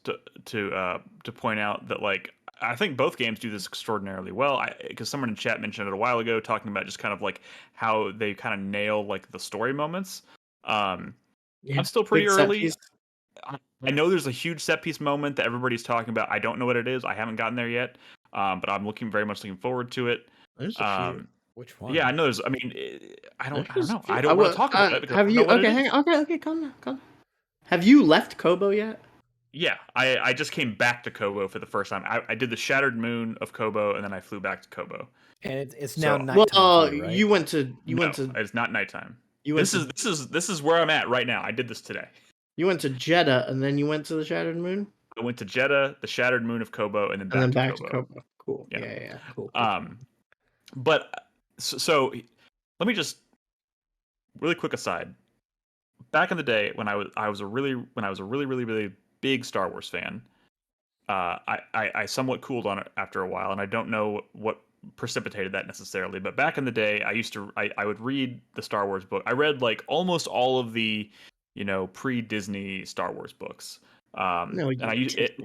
to point out that like I think both games do this extraordinarily well. Because someone in chat mentioned it a while ago, talking about just kind of like how they kind of nail like the story moments. I'm still pretty early. I know there's a huge set piece moment that everybody's talking about. I don't know what it is. I haven't gotten there yet, but I'm very much looking forward to it. There's a few. Which one? Yeah, I know. I mean, I don't know. I don't want to talk about it because have I you? don't know what Okay, it hang is. on. Okay, calm down. Have you left Kobo yet? Yeah, I just came back to Kobo for the first time. I did the Shattered Moon of Kobo, and then I flew back to Kobo. And it's now So- nighttime for you, right? you went to It's not nighttime. you went This is where I'm at right now. I did this today. you went to Jeddah and then you went to the Shattered Moon I went to Jeddah, the Shattered Moon of Kobo, and then back to Kobo. Cool. Yeah. Yeah. Cool. But so let me just really quick aside. Back in the day when I was a really big Star Wars fan, I somewhat cooled on it after a while, and I don't know what precipitated that necessarily. But back in the day, I would read the Star Wars book. I read like almost all of the pre-Disney Star Wars books. No, and I used it.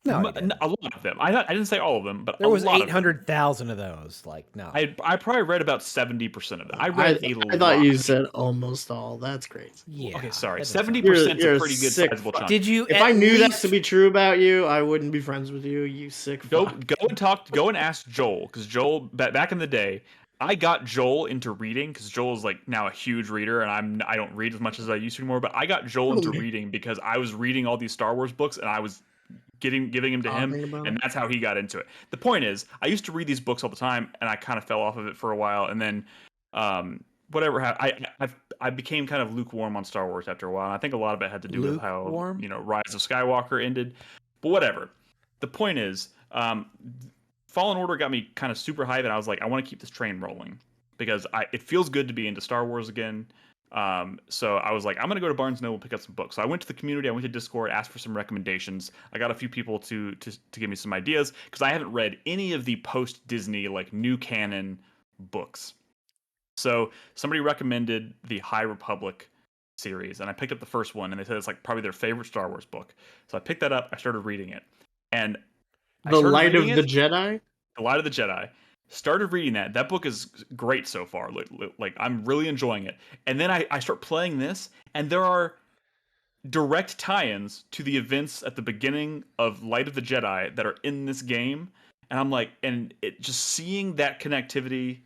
No, A lot of them. I didn't say all of them, but there was a lot 800,000 of those. Like, no, I probably read about 70% of them. I read a lot. I thought you said almost all. That's crazy. yeah. Okay, sorry. that doesn't sound- 70% is You're a a pretty good sick sizable fuck. chunk. Did you? If at I knew that least- to be true about you, I wouldn't be friends with you. You sick fuck. Go and ask Joel, because Joel back in the day, I got Joel into reading because Joel is like now a huge reader, and I don't read as much as I used to anymore. But I got Joel into reading because I was reading all these Star Wars books, and I was giving them to him, and that's how he got into it. The point is, I used to read these books all the time, and I kind of fell off of it for a while, and then whatever happened, I became kind of lukewarm on Star Wars after a while. And I think a lot of it had to do with how Rise of Skywalker ended. But whatever. The point is, Fallen Order got me kind of super hyped, and I was like, I want to keep this train rolling because it feels good to be into Star Wars again. So I was like, I'm gonna go to Barnes & Noble and pick up some books. So I went to the community, I went to Discord, asked for some recommendations. I got a few people to give me some ideas because I haven't read any of the post Disney like new canon books. So somebody recommended the High Republic series, and I picked up the first one, and they said it's like probably their favorite Star Wars book. So I picked that up, I started reading it, and The Light of the Jedi. The Light of the Jedi. Started reading that. That book is great so far. Like I'm really enjoying it. And then I start playing this, and there are direct tie-ins to the events at the beginning of Light of the Jedi that are in this game. And I'm like, and it just seeing that connectivity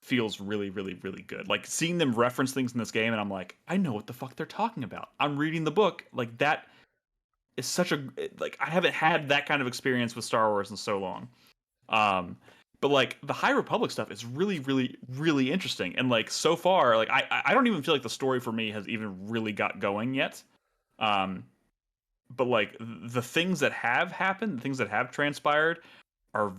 feels really, really, really good. Like seeing them reference things in this game, and I'm like, I know what the fuck they're talking about. I'm reading the book. Like that is such a like I haven't had that kind of experience with Star Wars in so long. But like the High Republic stuff is really, really, really interesting. And like so far, like I don't even feel like the story for me has even really got going yet. But like the things that have happened, the things that have transpired, are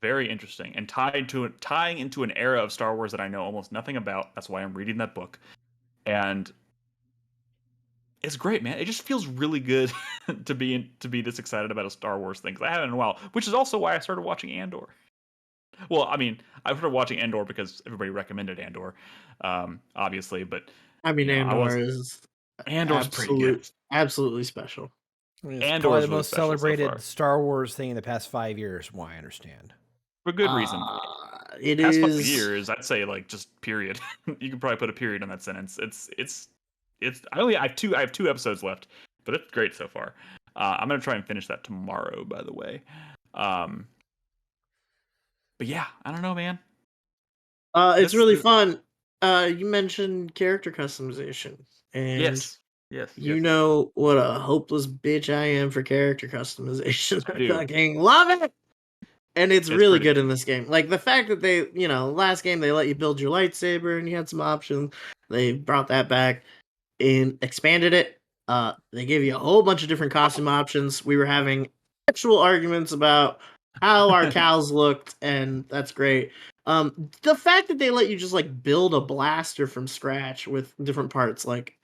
very interesting and tying into an era of Star Wars that I know almost nothing about. That's why I'm reading that book, and it's great, man. It just feels really good to be this excited about a Star Wars thing, because I haven't in a while. Which is also why I started watching Andor. Well, I mean, I started watching Andor because everybody recommended Andor, obviously. But I mean, Andor's pretty good. Absolutely special. I mean, it's Andor's probably the really most special so celebrated far. Star Wars thing in the past 5 years, from what I understand. For good reason. It Past 5 is years, I'd say like just period. You could probably put a period on that sentence. It's. I have two episodes left, but it's great so far. I'm gonna try and finish that tomorrow, by the way. But yeah, I don't know, man. It's really fun. You mentioned character customization, and Yes. you know what a hopeless bitch I am for character customization. I do. I fucking love it. And it's really good in this game. Like the fact that they, last game they let you build your lightsaber and you had some options. They brought that back and expanded it. They gave you a whole bunch of different costume options. We were having actual arguments about how our cows looked, and that's great. The fact that they let you just like build a blaster from scratch with different parts, like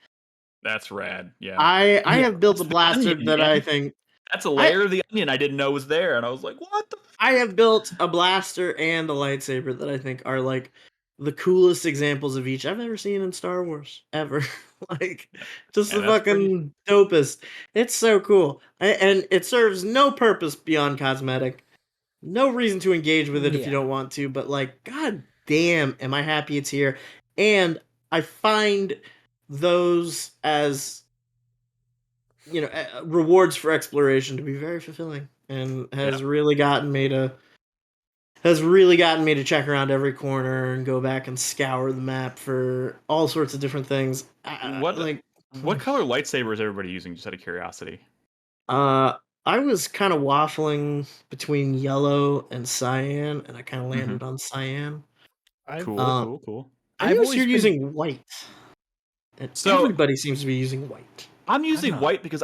that's rad. Yeah, I have built a blaster onion, that man. I think that's a layer of the onion I didn't know was there, and I was like, what the? I have built a blaster and a lightsaber that I think are like the coolest examples of each I've ever seen in Star Wars ever. Like, just Yeah, the that's pretty. fucking dopest. It's so cool, and it serves no purpose beyond cosmetic. No reason to engage with it if you Yeah. don't want to, but like, god damn, am I happy it's here. And I find those as, rewards for exploration to be very fulfilling, and Yeah. has really gotten me to check around every corner and go back and scour the map for all sorts of different things. What color lightsaber is everybody using? Just out of curiosity. Uh, I was kind of waffling between yellow and cyan, and I kind of Mm-hmm. landed on cyan. Cool, cool. I I've noticed always you're been- using white, and So everybody seems to be using white. I'm using not. white because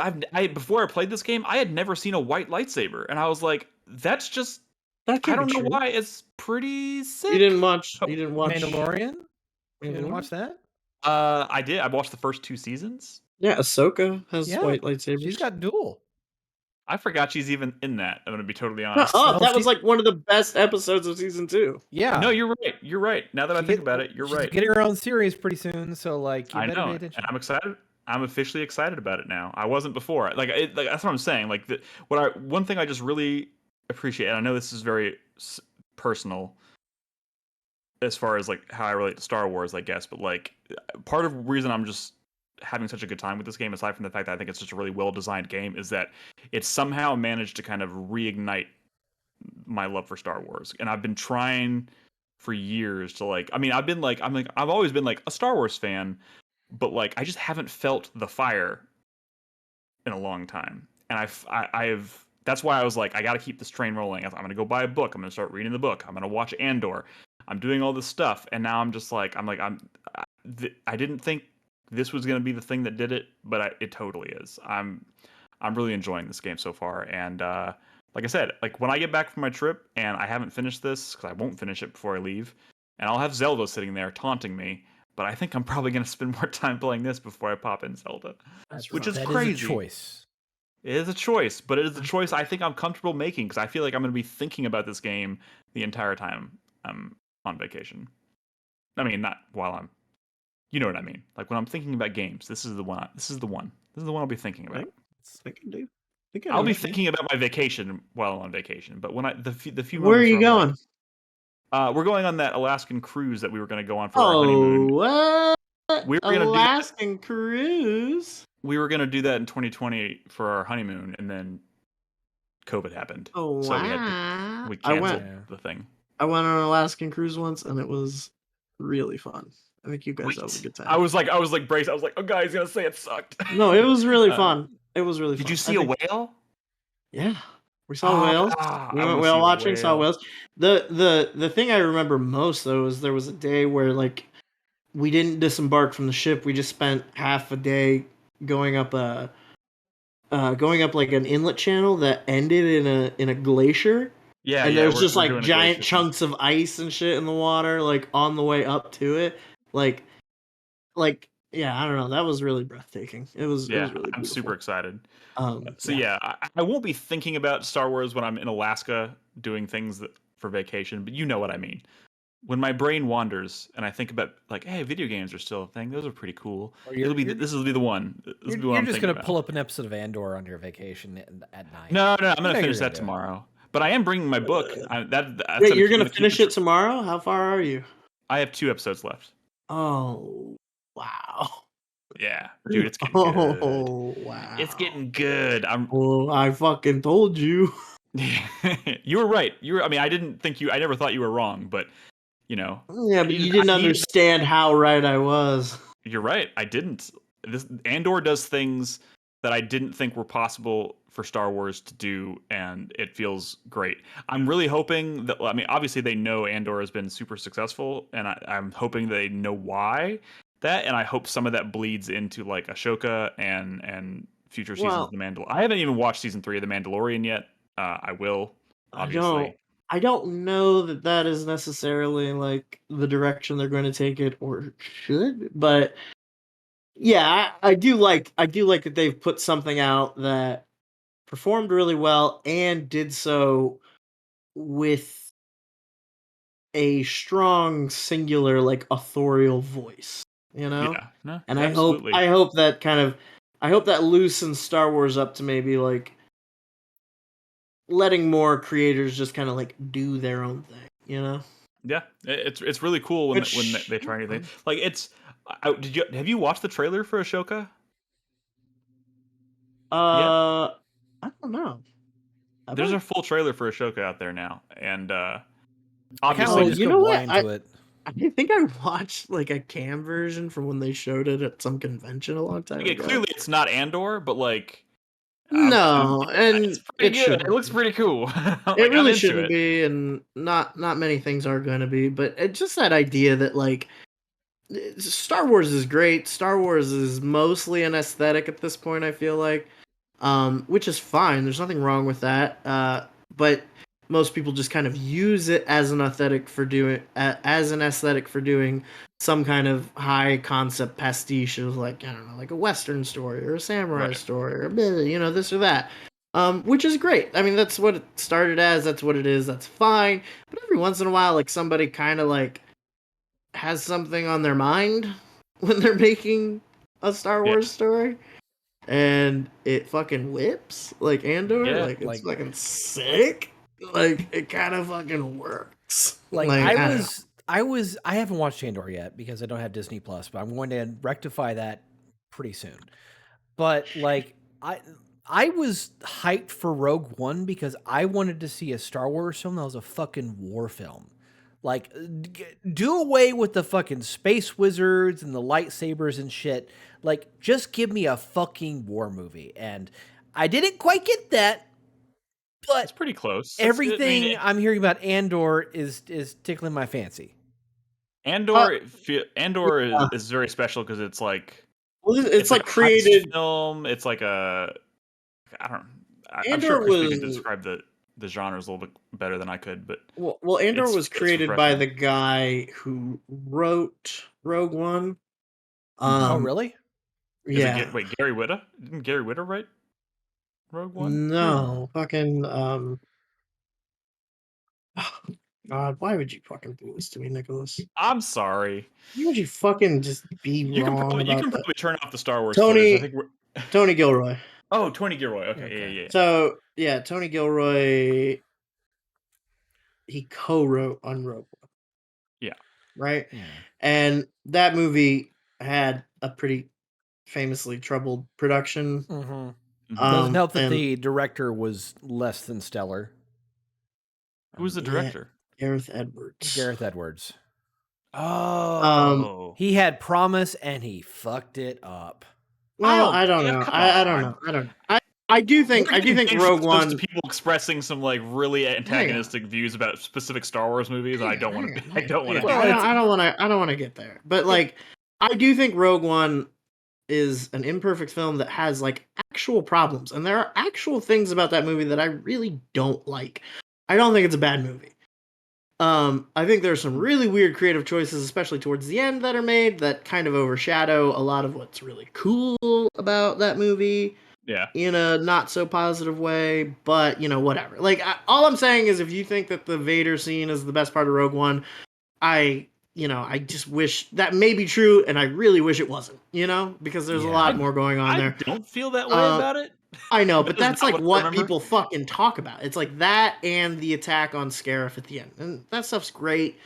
before I played this game, I had never seen a white lightsaber, and I was like, that's just That could I don't be know true. why it's pretty sick. You didn't watch. Oh, You didn't watch Mandalorian? You didn't Mandalorian? watch that? I did. I watched the first 2 seasons. Yeah, Ahsoka has Yeah. white lightsabers. She's got dual. I forgot she's even in that. I'm gonna be totally Shut honest. up! No, That was she- like one of the best episodes of season 2. Yeah. No, you're right. You're right. Now that I think about it, you're she's right. getting her own series pretty soon, so like you I better know, pay and attention. I'm excited. I'm officially excited about it now. I wasn't before. Like that's what I'm saying. Like one thing I just really appreciate, and I know this is very personal as far as like how I relate to Star Wars, I guess, but like part of the reason I'm just having such a good time with this game, aside from the fact that I think it's just a really well designed game, is that it's somehow managed to kind of reignite my love for Star Wars. And I've been trying for years to like, I mean, I've always been like a Star Wars fan, but like I just haven't felt the fire in a long time. And I've that's why I was like, I got to keep this train rolling. I'm going to go buy a book. I'm going to start reading the book. I'm going to watch Andor. I'm doing all this stuff, and now I'm just like, I didn't think this was going to be the thing that did it, but it totally is. I'm really enjoying this game so far, and like I said, like when I get back from my trip and I haven't finished this because I won't finish it before I leave, and I'll have Zelda sitting there taunting me. But I think I'm probably going to spend more time playing this before I pop in Zelda, which is crazy. Is a choice. It is a choice, but it is a choice I think I'm comfortable making because I feel like I'm going to be thinking about this game the entire time I'm on vacation. I mean, not while I'm, you know what I mean. Like when I'm thinking about games, this is the one. This is the one I'll be thinking about. I'll be thinking about my vacation while I'm on vacation. But when the few Where are moments you going? We're going on that Alaskan cruise that we were going to go on for our honeymoon. What? We were Alaskan cruise? We were going to do that in 2020 for our honeymoon, and then COVID happened. Oh, so wow. we canceled the thing. I went on an Alaskan cruise once, and it was really fun. I think you guys have a good time. I was like braced. I was like, oh, guy's gonna say it sucked. No, it was really fun. It was really fun. Did you see a whale? Yeah. We saw whales. We went whale watching, saw whales. The thing I remember most though is there was a day where like we didn't disembark from the ship. We just spent half a day going up like an inlet channel that ended in a glacier. Yeah, and there's just like giant chunks of ice and shit in the water, like on the way up to it. Like yeah, I don't know. That was really breathtaking. It was really beautiful. I'm super excited. So I won't be thinking about Star Wars when I'm in Alaska doing things for vacation, but you know what I mean. When my brain wanders and I think about like, hey, video games are still a thing. Those are pretty cool. This will be the one. You're just gonna pull up an episode of Andor on your vacation at night. No, I'm gonna finish that tomorrow. But I am bringing my book. Wait, you're gonna finish it tomorrow? How far are you? I have 2 episodes left. Oh, wow. Yeah, dude, it's getting good. Oh, wow. It's getting good. I fucking told you. You were right. I didn't think I never thought you were wrong, but you know. Yeah, but you didn't understand how right I was. You're right. I didn't. Andor does things that I didn't think were possible for Star Wars to do, and it feels great. I'm really hoping that, obviously they know Andor has been super successful, and I'm hoping they know why that, and I hope some of that bleeds into like Ashoka and future seasons of The Mandalorian. I haven't even watched season 3 of The Mandalorian yet. I will, obviously. I don't know that is necessarily like the direction they're going to take it or should, but yeah, I do like that they've put something out that performed really well and did so with a strong singular like authorial voice, you know? Yeah, no, And absolutely. I hope that loosens Star Wars up to maybe like letting more creators just kind of like do their own thing, you know? Yeah, it's really cool when Which they try anything. Like it's, have you watched the trailer for Ashoka yet? I don't know. There's a full trailer for Ashoka out there now, and I kind of obviously, want to Oh, just you go know what? blind to it. I think I watched like a cam version from when they showed it at some convention a long time yeah, ago. clearly it's not Andor, but like, No, it's and pretty it good. It shouldn't looks be. pretty cool. It Like I'm really into shouldn't it. be, and not many things are going to be. But it's just that idea that like Star Wars is great. Star Wars is mostly an aesthetic at this point. I feel like, which is fine. There's nothing wrong with that. But most people just kind of use it as an aesthetic for doing some kind of high concept pastiche of like I don't know, like a Western story or a samurai Right. story or this or that. Which is great. I mean, that's what it started as. That's what it is. That's fine. But every once in a while, like somebody kind of like has something on their mind when they're making a Star Yeah. Wars story, and it fucking whips like Andor. Yeah, Like it's like- fucking sick. Like it kind of fucking works. Like I I don't know. I haven't watched Andor yet because I don't have Disney Plus, but I'm going to rectify that pretty soon. But like I was hyped for Rogue One because I wanted to see a Star Wars film that was a fucking war film. Like do away with the fucking space wizards and the lightsabers and shit. Like just give me a fucking war movie. And I didn't quite get that, it's but pretty close. everything I'm hearing about Andor is tickling my fancy. Andor Yeah. is very special because it's like Well, it's like a heist created. film. It's like a I don't. I'm sure Andor Crispy could was describe the genres a little bit better than I could, but well. Andor was it's created by refreshing. the guy who wrote Rogue One. Oh, really? Is it Yeah. wait, Gary Whitta? Didn't Gary Whitta write Rogue One? No, fucking God, why would you fucking do this to me, Nicholas? I'm sorry. Why would you fucking just be wrong You about can that? probably turn off the Star Wars footage. I think we're Tony Gilroy. Oh, Tony Gilroy. Okay, Okay. yeah. So yeah, Tony Gilroy. He co-wrote on Rogue One. Yeah. Right. Yeah. And that movie had a pretty famously troubled production. Mm-hmm. Doesn't help that and the director was less than stellar. Who was the director? Gareth Edwards. Gareth Edwards. Oh. He had promise and he fucked it up. Well, I don't yeah, know. come I don't on. know. I do think Rogue One. To people expressing some like really antagonistic views about specific Star Wars movies, and I don't want to. I don't want to. Well, I don't want to get there. But like, I do think Rogue One is an imperfect film that has like actual problems, and there are actual things about that movie that I really don't like. I don't think it's a bad movie. I think there's some really weird creative choices, especially towards the end, that are made that kind of overshadow a lot of what's really cool about that movie. Yeah. In a not so positive way, but whatever. Like, all I'm saying is, if you think that the Vader scene is the best part of Rogue One, I just wish that may be true, and I really wish it wasn't. Because there's a lot more going on there. I don't feel that way about it. I know, but that's like what remember. people fucking talk about. It's like that and the attack on Scarif at the end, and that stuff's great.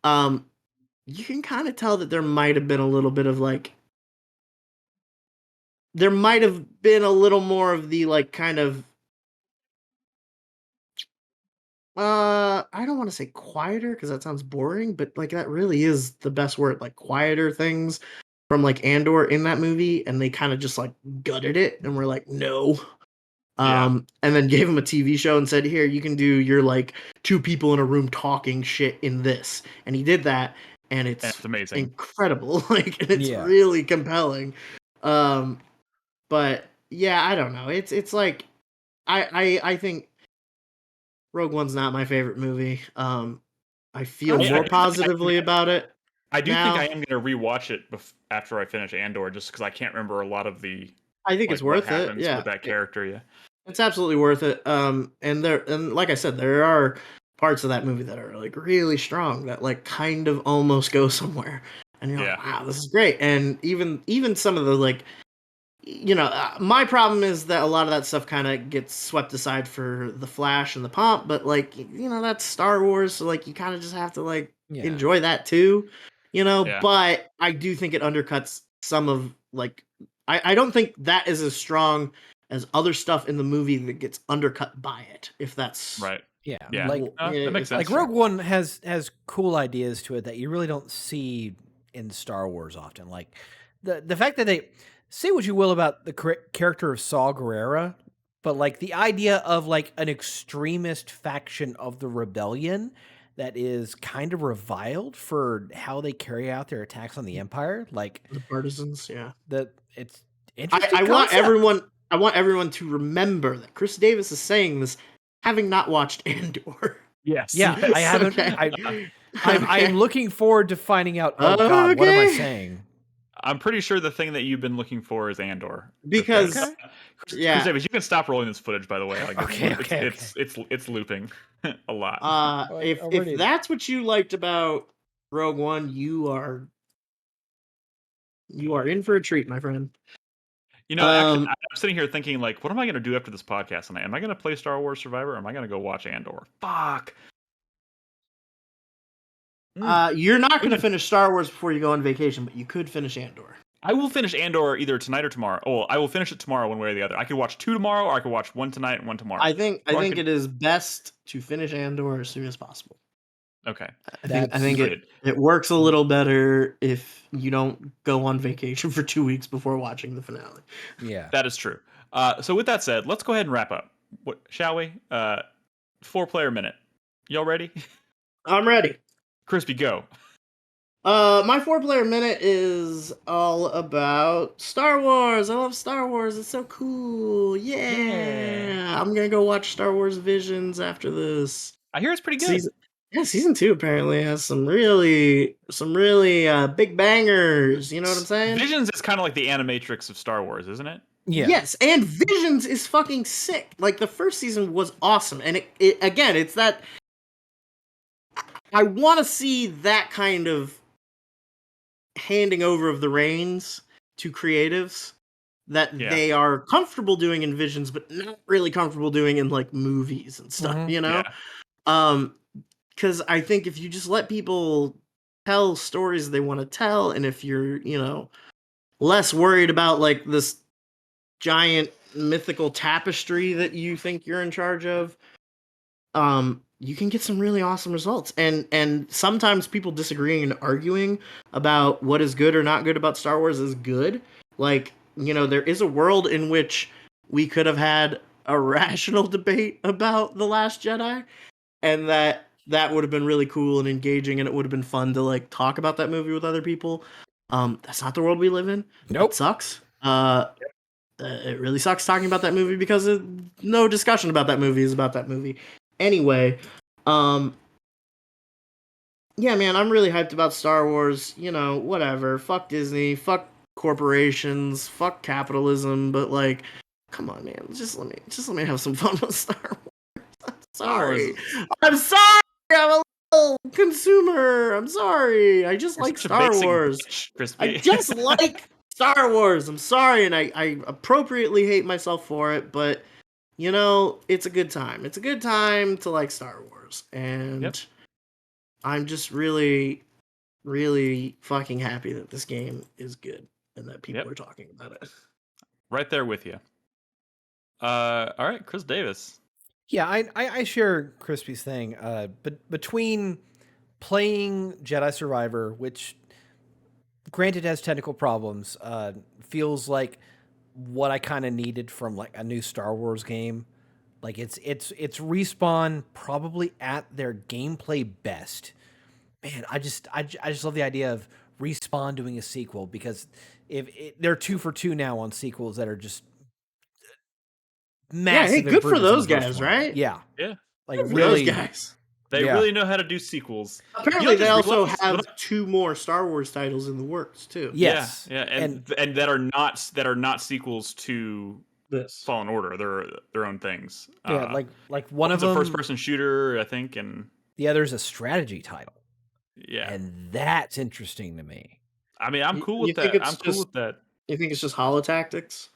You can kind of tell that there might have been a little bit of like. There might have been a little more of the like kind of I don't want to say quieter because that sounds boring, but like that really is the best word, like quieter things from like Andor in that movie, and they kind of just like gutted it and we're like, no. And then gave him a TV show and said, here, you can do your like two people in a room talking shit in this. And he did that, and it's amazing. Incredible. Like, and it's really compelling. But yeah, I don't know. It's like I think Rogue One's not my favorite movie. I feel more positively about it. I do think I am going to rewatch it after I finish Andor, just because I can't remember a lot of the. I think it's worth it. Yeah, with that character. Yeah, it's absolutely worth it. And like I said, there are parts of that movie that are like really strong, that like kind of almost go somewhere, and you're like, wow, this is great. And even some of the like, my problem is that a lot of that stuff kind of gets swept aside for the flash and the pomp, but like, that's Star Wars, so like you kind of just have to like enjoy that too, but I do think it undercuts some of like, I don't think that is as strong as other stuff in the movie that gets undercut by it, if that's right. Yeah, Like that makes sense. Like Rogue One has cool ideas to it that you really don't see in Star Wars often. Like the fact that they say what you will about the character of Saw Gerrera, but like the idea of like an extremist faction of the rebellion that is kind of reviled for how they carry out their attacks on the Empire, like the partisans, that it's interesting. I want everyone to remember that Chris Davis is saying this having not watched Andor. Yes. Yeah, yes. I haven't. Okay. I'm looking forward to finding out. Oh God, what am I saying? I'm pretty sure the thing that you've been looking for is Andor. Because Chris Davis, you can stop rolling this footage, by the way. Like, Okay. it's looping a lot. If that's what you liked about Rogue One, you are in for a treat, my friend. Actually, I'm sitting here thinking, like, what am I going to do after this podcast tonight? Am I going to play Star Wars Survivor, or am I going to go watch Andor? Fuck. You're not going to finish Star Wars before you go on vacation, but you could finish Andor. I will finish Andor either tonight or tomorrow. Oh, I will finish it tomorrow, one way or the other. I could watch 2 tomorrow, or I could watch 1 tonight and 1 tomorrow. I think it is best to finish Andor as soon as possible. Okay. I think it works a little better if you don't go on vacation for 2 weeks before watching the finale. Yeah, that is true. So with that said, let's go ahead and wrap up. What shall we? 4-player minute. Y'all ready? I'm ready. Crispy, go. My 4-player minute is all about Star Wars. I love Star Wars. It's so cool. Yeah. I'm gonna go watch Star Wars Visions after this. I hear it's pretty good. Season 2 apparently has some really big bangers. You know what I'm saying? Visions is kind of like the Animatrix of Star Wars, isn't it? Yeah. Yes, and Visions is fucking sick. Like the first season was awesome, and it again, it's that I want to see that kind of handing over of the reins to creatives that they are comfortable doing in Visions, but not really comfortable doing in like movies and stuff. Because I think if you just let people tell stories they want to tell, and if you're less worried about like this giant mythical tapestry that you think you're in charge of, you can get some really awesome results. And sometimes people disagreeing and arguing about what is good or not good about Star Wars is good. Like, there is a world in which we could have had a rational debate about The Last Jedi, and that would have been really cool and engaging, and it would have been fun to like talk about that movie with other people. That's not the world we live in. Nope. It sucks. It really sucks talking about that movie because no discussion about that movie is about that movie. Anyway, yeah, man, I'm really hyped about Star Wars. Whatever. Fuck Disney. Fuck corporations. Fuck capitalism. But like, come on, man. Just let me have some fun with Star Wars. I'm sorry. I'm a little consumer. I'm sorry. I just like Star Wars. I just like Star Wars. I'm sorry, and I appropriately hate myself for it, but it's a good time. It's a good time to like Star Wars, and I'm just really, really fucking happy that this game is good and that people are talking about it. Right there with you. All right, Chris Davis. Yeah, I share Crispy's thing. But between playing Jedi Survivor, which granted has technical problems, feels like what I kind of needed from like a new Star Wars game. Like it's Respawn probably at their gameplay best. Man, I just love the idea of Respawn doing a sequel, because they're 2 for 2 now on sequels that are just massive. Yeah, hey, good for those guys, right? Yeah. Like really, those guys. They really know how to do sequels. Apparently, they also have 2 more Star Wars titles in the works too. Yes, and that are not sequels to This. Fallen Order. They're their own things. Yeah, like one of One's them. a first-person shooter, I think, and the other's a strategy title. yeah. And that's interesting to me. I mean, I'm You- cool you with think that. it's I'm cool just- with that. You think it's just holotactics?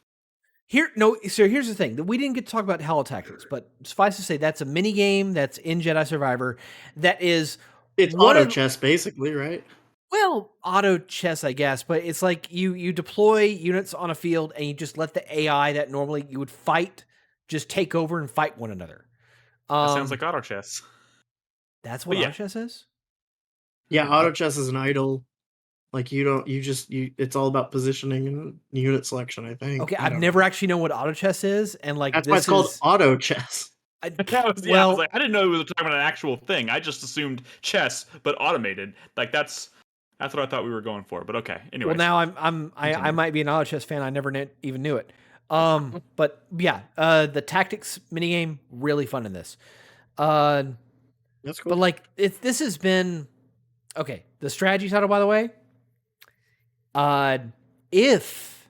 So here's the thing that we didn't get to talk about holotactics, but suffice to say that's a mini game that's in Jedi Survivor that is It's one auto of chess, basically, right? well, auto chess, I guess, but it's like you deploy units on a field and you just let the AI that normally you would fight just take over and fight one another. That sounds like auto chess. That's what But yeah. auto chess is. Yeah, auto chess is an idle. Like it's all about positioning and unit selection, I think. Okay, I I've don't never know. actually known what auto chess is, and like That's why it's called auto chess. I I was like, I didn't know we were talking about an actual thing. I just assumed chess, but automated. Like that's what I thought we were going for. But okay, anyway. well, now I might be an auto chess fan. I never even knew it. But yeah, the tactics minigame really fun in this. That's cool. But like this has been okay. The strategy title, by the way. If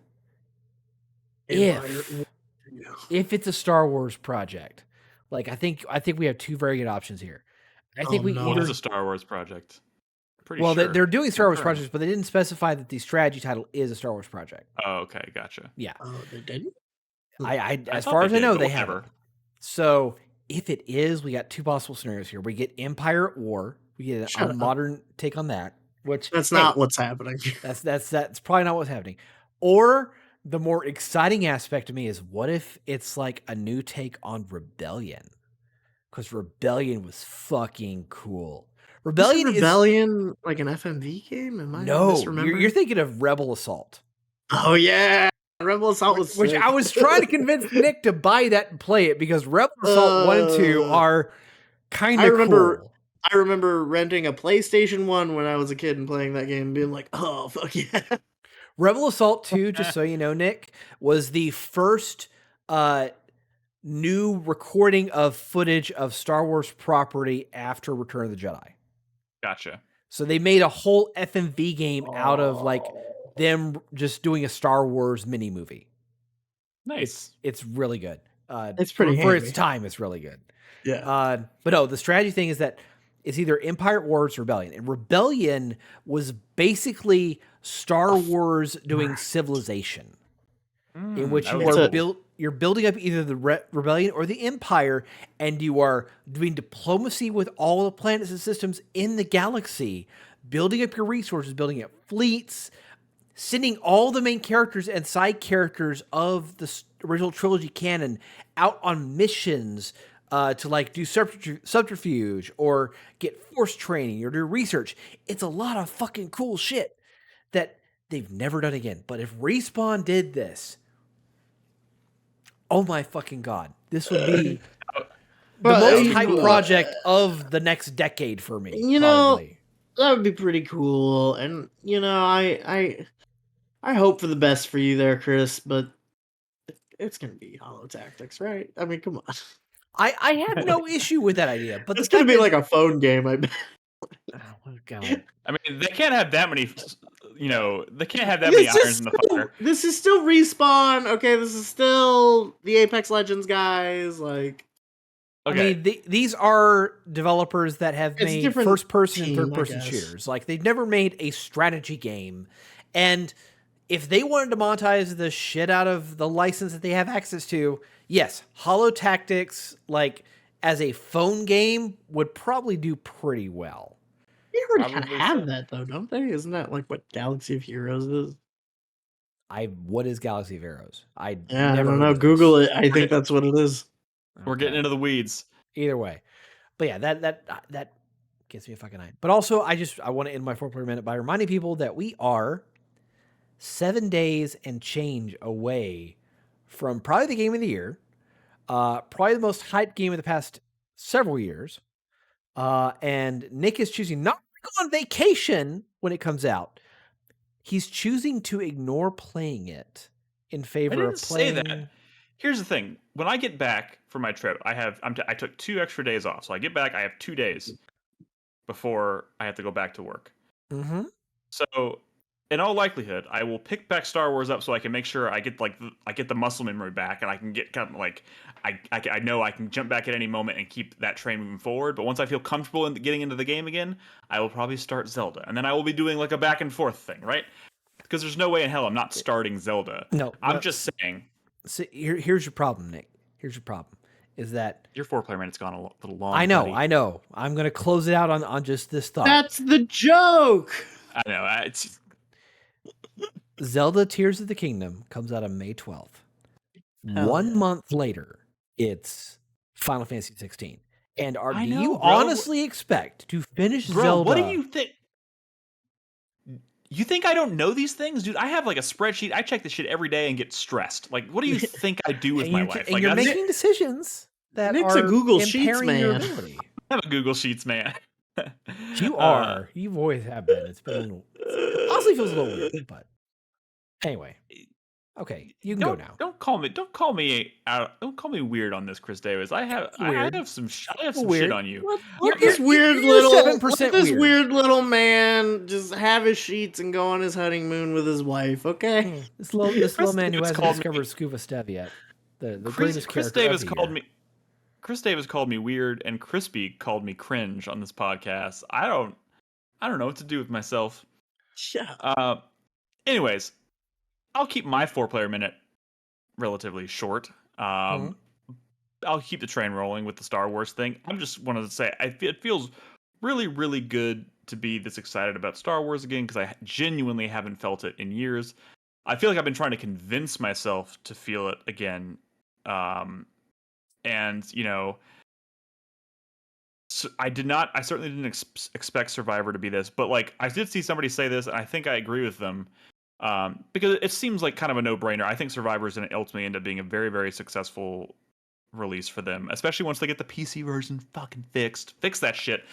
it's a Star Wars project, like I think we have two very good options here. I think What is a Star Wars project? Pretty sure. They're doing Star Wars projects, but they didn't specify that the strategy title is a Star Wars project. Oh, okay, gotcha. Yeah. Oh, they didn't? As far as I know, they haven't. haven't. So if it is, we got two possible scenarios here. We get Empire at War. We get a modern take on that, which that's not what's happening. That's probably not what's happening. Or the more exciting aspect to me is what if it's like a new take on Rebellion? Because Rebellion was fucking cool. Rebellion like an FMV game? Am I misremembering? You're thinking of Rebel Assault. Oh yeah, Rebel Assault was which sick. I was trying to convince Nick to buy that and play it because Rebel Assault 1 and 2 are kind of cool. I remember renting a PlayStation 1 when I was a kid and playing that game and being like, oh, fuck yeah. Rebel Assault 2, just so you know, Nick, was the first new recording of footage of Star Wars property after Return of the Jedi. Gotcha. So they made a whole FMV game out of like them just doing a Star Wars mini movie. Nice. It's really good. It's pretty for its time. It's really good. Yeah. But no, the strategy thing is that it's either Empire or it's Rebellion. And Rebellion was basically Star Wars doing Civilization, in which you're building up either the Rebellion or the Empire, and you are doing diplomacy with all the planets and systems in the galaxy, building up your resources, building up fleets, sending all the main characters and side characters of the original trilogy canon out on missions to like do subterfuge or get force training or do research. It's a lot of fucking cool shit that they've never done again. But if Respawn did this, oh my fucking God, this would be the most hyped project of the next decade for me. You know, that would be pretty cool. And, you know, I hope for the best for you there, Chris, but it's going to be Holo Tactics, right? I mean, come on. I have no issue with that idea, but it's going to be like a phone game, I bet. Oh, God. I mean, they can't have that many, they can't have that many irons in the fire. This is still Respawn, okay? This is still the Apex Legends guys, like... Okay. I mean, these are developers that have made first-person and third-person shooters. Like, they've never made a strategy game, and if they wanted to monetize the shit out of the license that they have access to, yes, Holo Tactics, like, as a phone game, would probably do pretty well. They already kind of have that, though, don't they? Isn't that, like, what Galaxy of Heroes is? What is Galaxy of Heroes? I don't know. Google it. I think that's what it is. We're getting into the weeds. Either way. But yeah, that gets me a fucking eye. But also, I want to end my 4-player minute by reminding people that we are 7 days and change away from probably the game of the year, probably the most hyped game of the past several years. And Nick is choosing not to go on vacation when it comes out. He's choosing to ignore playing it in favor of playing. Say that. Here's the thing. When I get back from my trip, I took 2 extra days off. So I get back, I have 2 days before I have to go back to work. Mm-hmm. So in all likelihood, I will pick back Star Wars up so I can make sure I get the muscle memory back, and I can get kind of like I know I can jump back at any moment and keep that train moving forward. But once I feel comfortable in getting into the game again, I will probably start Zelda, and then I will be doing like a back and forth thing, right? Because there's no way in hell I'm not starting Zelda. No, I'm just saying. So here's your problem, Nick. Here's your problem. Is that Your 4-player minute's gone a little long. I know, buddy. I know. I'm gonna close it out on just this thought. That's the joke. I know. It's Zelda Tears of the Kingdom comes out on May 12th. Hell 1 yeah. month later, it's Final Fantasy 16. And do I know, you bro. honestly expect to finish bro. Zelda? What do you think? You think I don't know these things, dude? I have like a spreadsheet. I check this shit every day and get stressed. Like, what do you think I do with and my you're, life? and Like, you're that's- making decisions that Nick's are a Google Sheets impairing your man. ability. I'm a Google Sheets man. You are. You've always have been. It's been honestly feels a little weird, but anyway. Okay, you can go now. Don't call me weird on this, Chris Davis. I have Weird. some shit Weird. on you. Let this weird you're little 7% let this weird. weird little man just have his sheets and go on his honeymoon with his wife, okay? This little man who Davis hasn't called me- discovered Scuba Stev yet. The Chris greatest Chris character Davis of the called year. me. Chris Davis called me weird, and Crispy called me cringe on this podcast. I don't know what to do with myself. Yeah. Anyways, I'll keep my 4-player minute relatively short. I'll keep the train rolling with the Star Wars thing. I just wanted to say it feels really, really good to be this excited about Star Wars again, because I genuinely haven't felt it in years. I feel like I've been trying to convince myself to feel it again. And, you know, so I certainly didn't expect Survivor to be this, but like I did see somebody say this, and I think I agree with them. Because it seems like kind of a no-brainer. I think Survivor is going to ultimately end up being a very, very successful release for them, especially once they get the PC version fucking fixed. Fix that shit.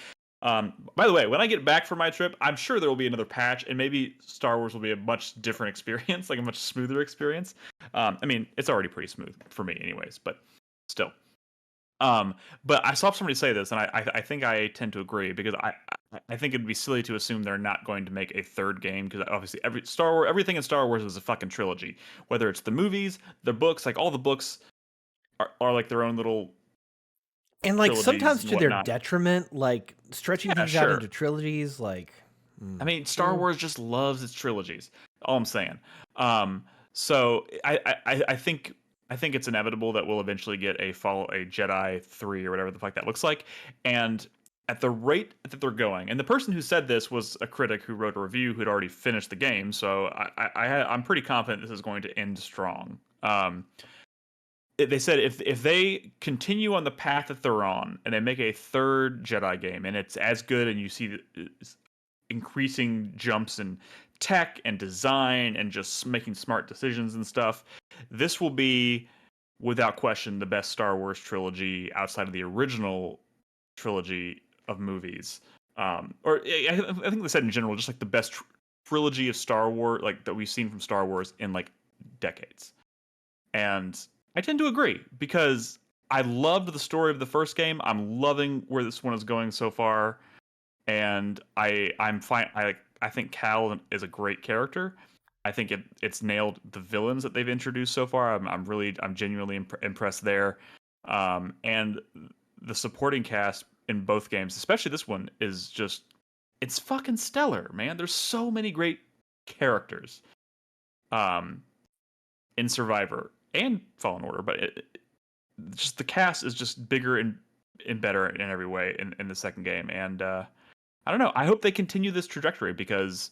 By the way, when I get back from my trip, I'm sure there will be another patch, and maybe Star Wars will be a much different experience, like a much smoother experience. I mean, it's already pretty smooth for me anyways, but still. But I saw somebody say this, and I think I tend to agree, because I think it'd be silly to assume they're not going to make a third game, because obviously everything in Star Wars is a fucking trilogy. Whether it's the movies, the books, like all the books are like their own little. And like sometimes and to their whatnot. detriment, like stretching things out sure. into trilogies, like I mean, Star Wars just loves its trilogies. All I'm saying. So I think it's inevitable that we'll eventually get a Jedi 3 or whatever the fuck that looks like. And at the rate that they're going, and the person who said this was a critic who wrote a review who'd already finished the game, so I'm pretty confident this is going to end strong. They said if they continue on the path that they're on and they make a third Jedi game and it's as good, and you see increasing jumps in tech and design and just making smart decisions and stuff, this will be without question the best Star Wars trilogy outside of the original trilogy of movies. Or I think they said in general, just like the best trilogy of Star Wars, like that we've seen from Star Wars in like decades. And I tend to agree, because I loved the story of the first game. I'm loving where this one is going so far, and I'm fine. I think Cal is a great character. I think it's nailed the villains that they've introduced so far. I'm genuinely impressed there. And the supporting cast in both games, especially this one, is just, it's fucking stellar, man. There's so many great characters in Survivor and Fallen Order, but just the cast is just bigger and better in every way in the second game. And I don't know. I hope they continue this trajectory, because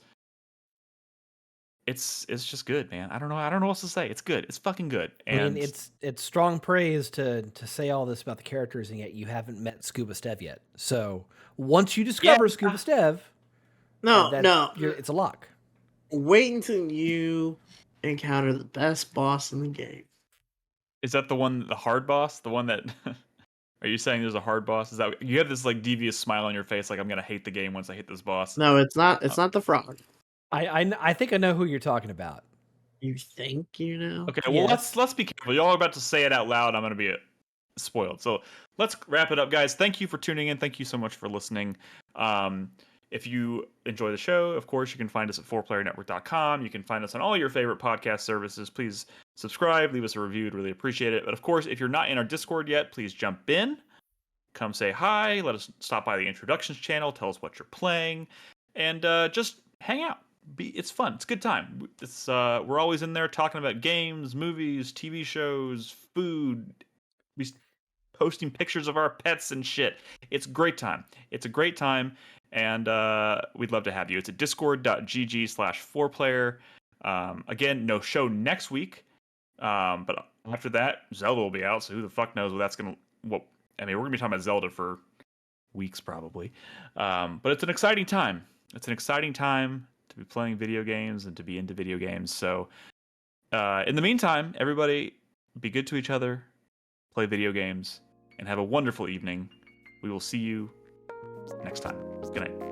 it's just good, man. I don't know what else to say. It's good. It's fucking good. And I mean, it's strong praise to say all this about the characters, and yet you haven't met Scuba Stev yet. So once you discover Scuba Stev, it's a lock. Wait until you encounter the best boss in the game. Is that the hard boss? The one that are you saying there's a hard boss? Is that you have this like devious smile on your face, like I'm gonna hate the game once I hit this boss? No, it's not. It's not the frog. I think I know who you're talking about. You think you know? Okay, well Yes. let's be careful. Y'all are about to say it out loud. I'm gonna be spoiled. So let's wrap it up, guys. Thank you for tuning in. Thank you so much for listening. If you enjoy the show, of course, you can find us at 4playernetwork.com. You can find us on all your favorite podcast services. Please subscribe, leave us a review. We'd really appreciate it. But of course, if you're not in our Discord yet, please jump in. Come say hi. Let us stop by the introductions channel. Tell us what you're playing. And just hang out. It's fun. It's a good time. We're always in there talking about games, movies, TV shows, food. We posting pictures of our pets and shit. It's a great time. It's a great time, and we'd love to have you. It's at discord.gg/4player. Again, no show next week, but after that, Zelda will be out, so who the fuck knows what that's going to... Well, I mean, we're going to be talking about Zelda for weeks, probably. But it's an exciting time. It's an exciting time to be playing video games and to be into video games. So, in the meantime, everybody, be good to each other, play video games, and have a wonderful evening. We will see you next time. Good night.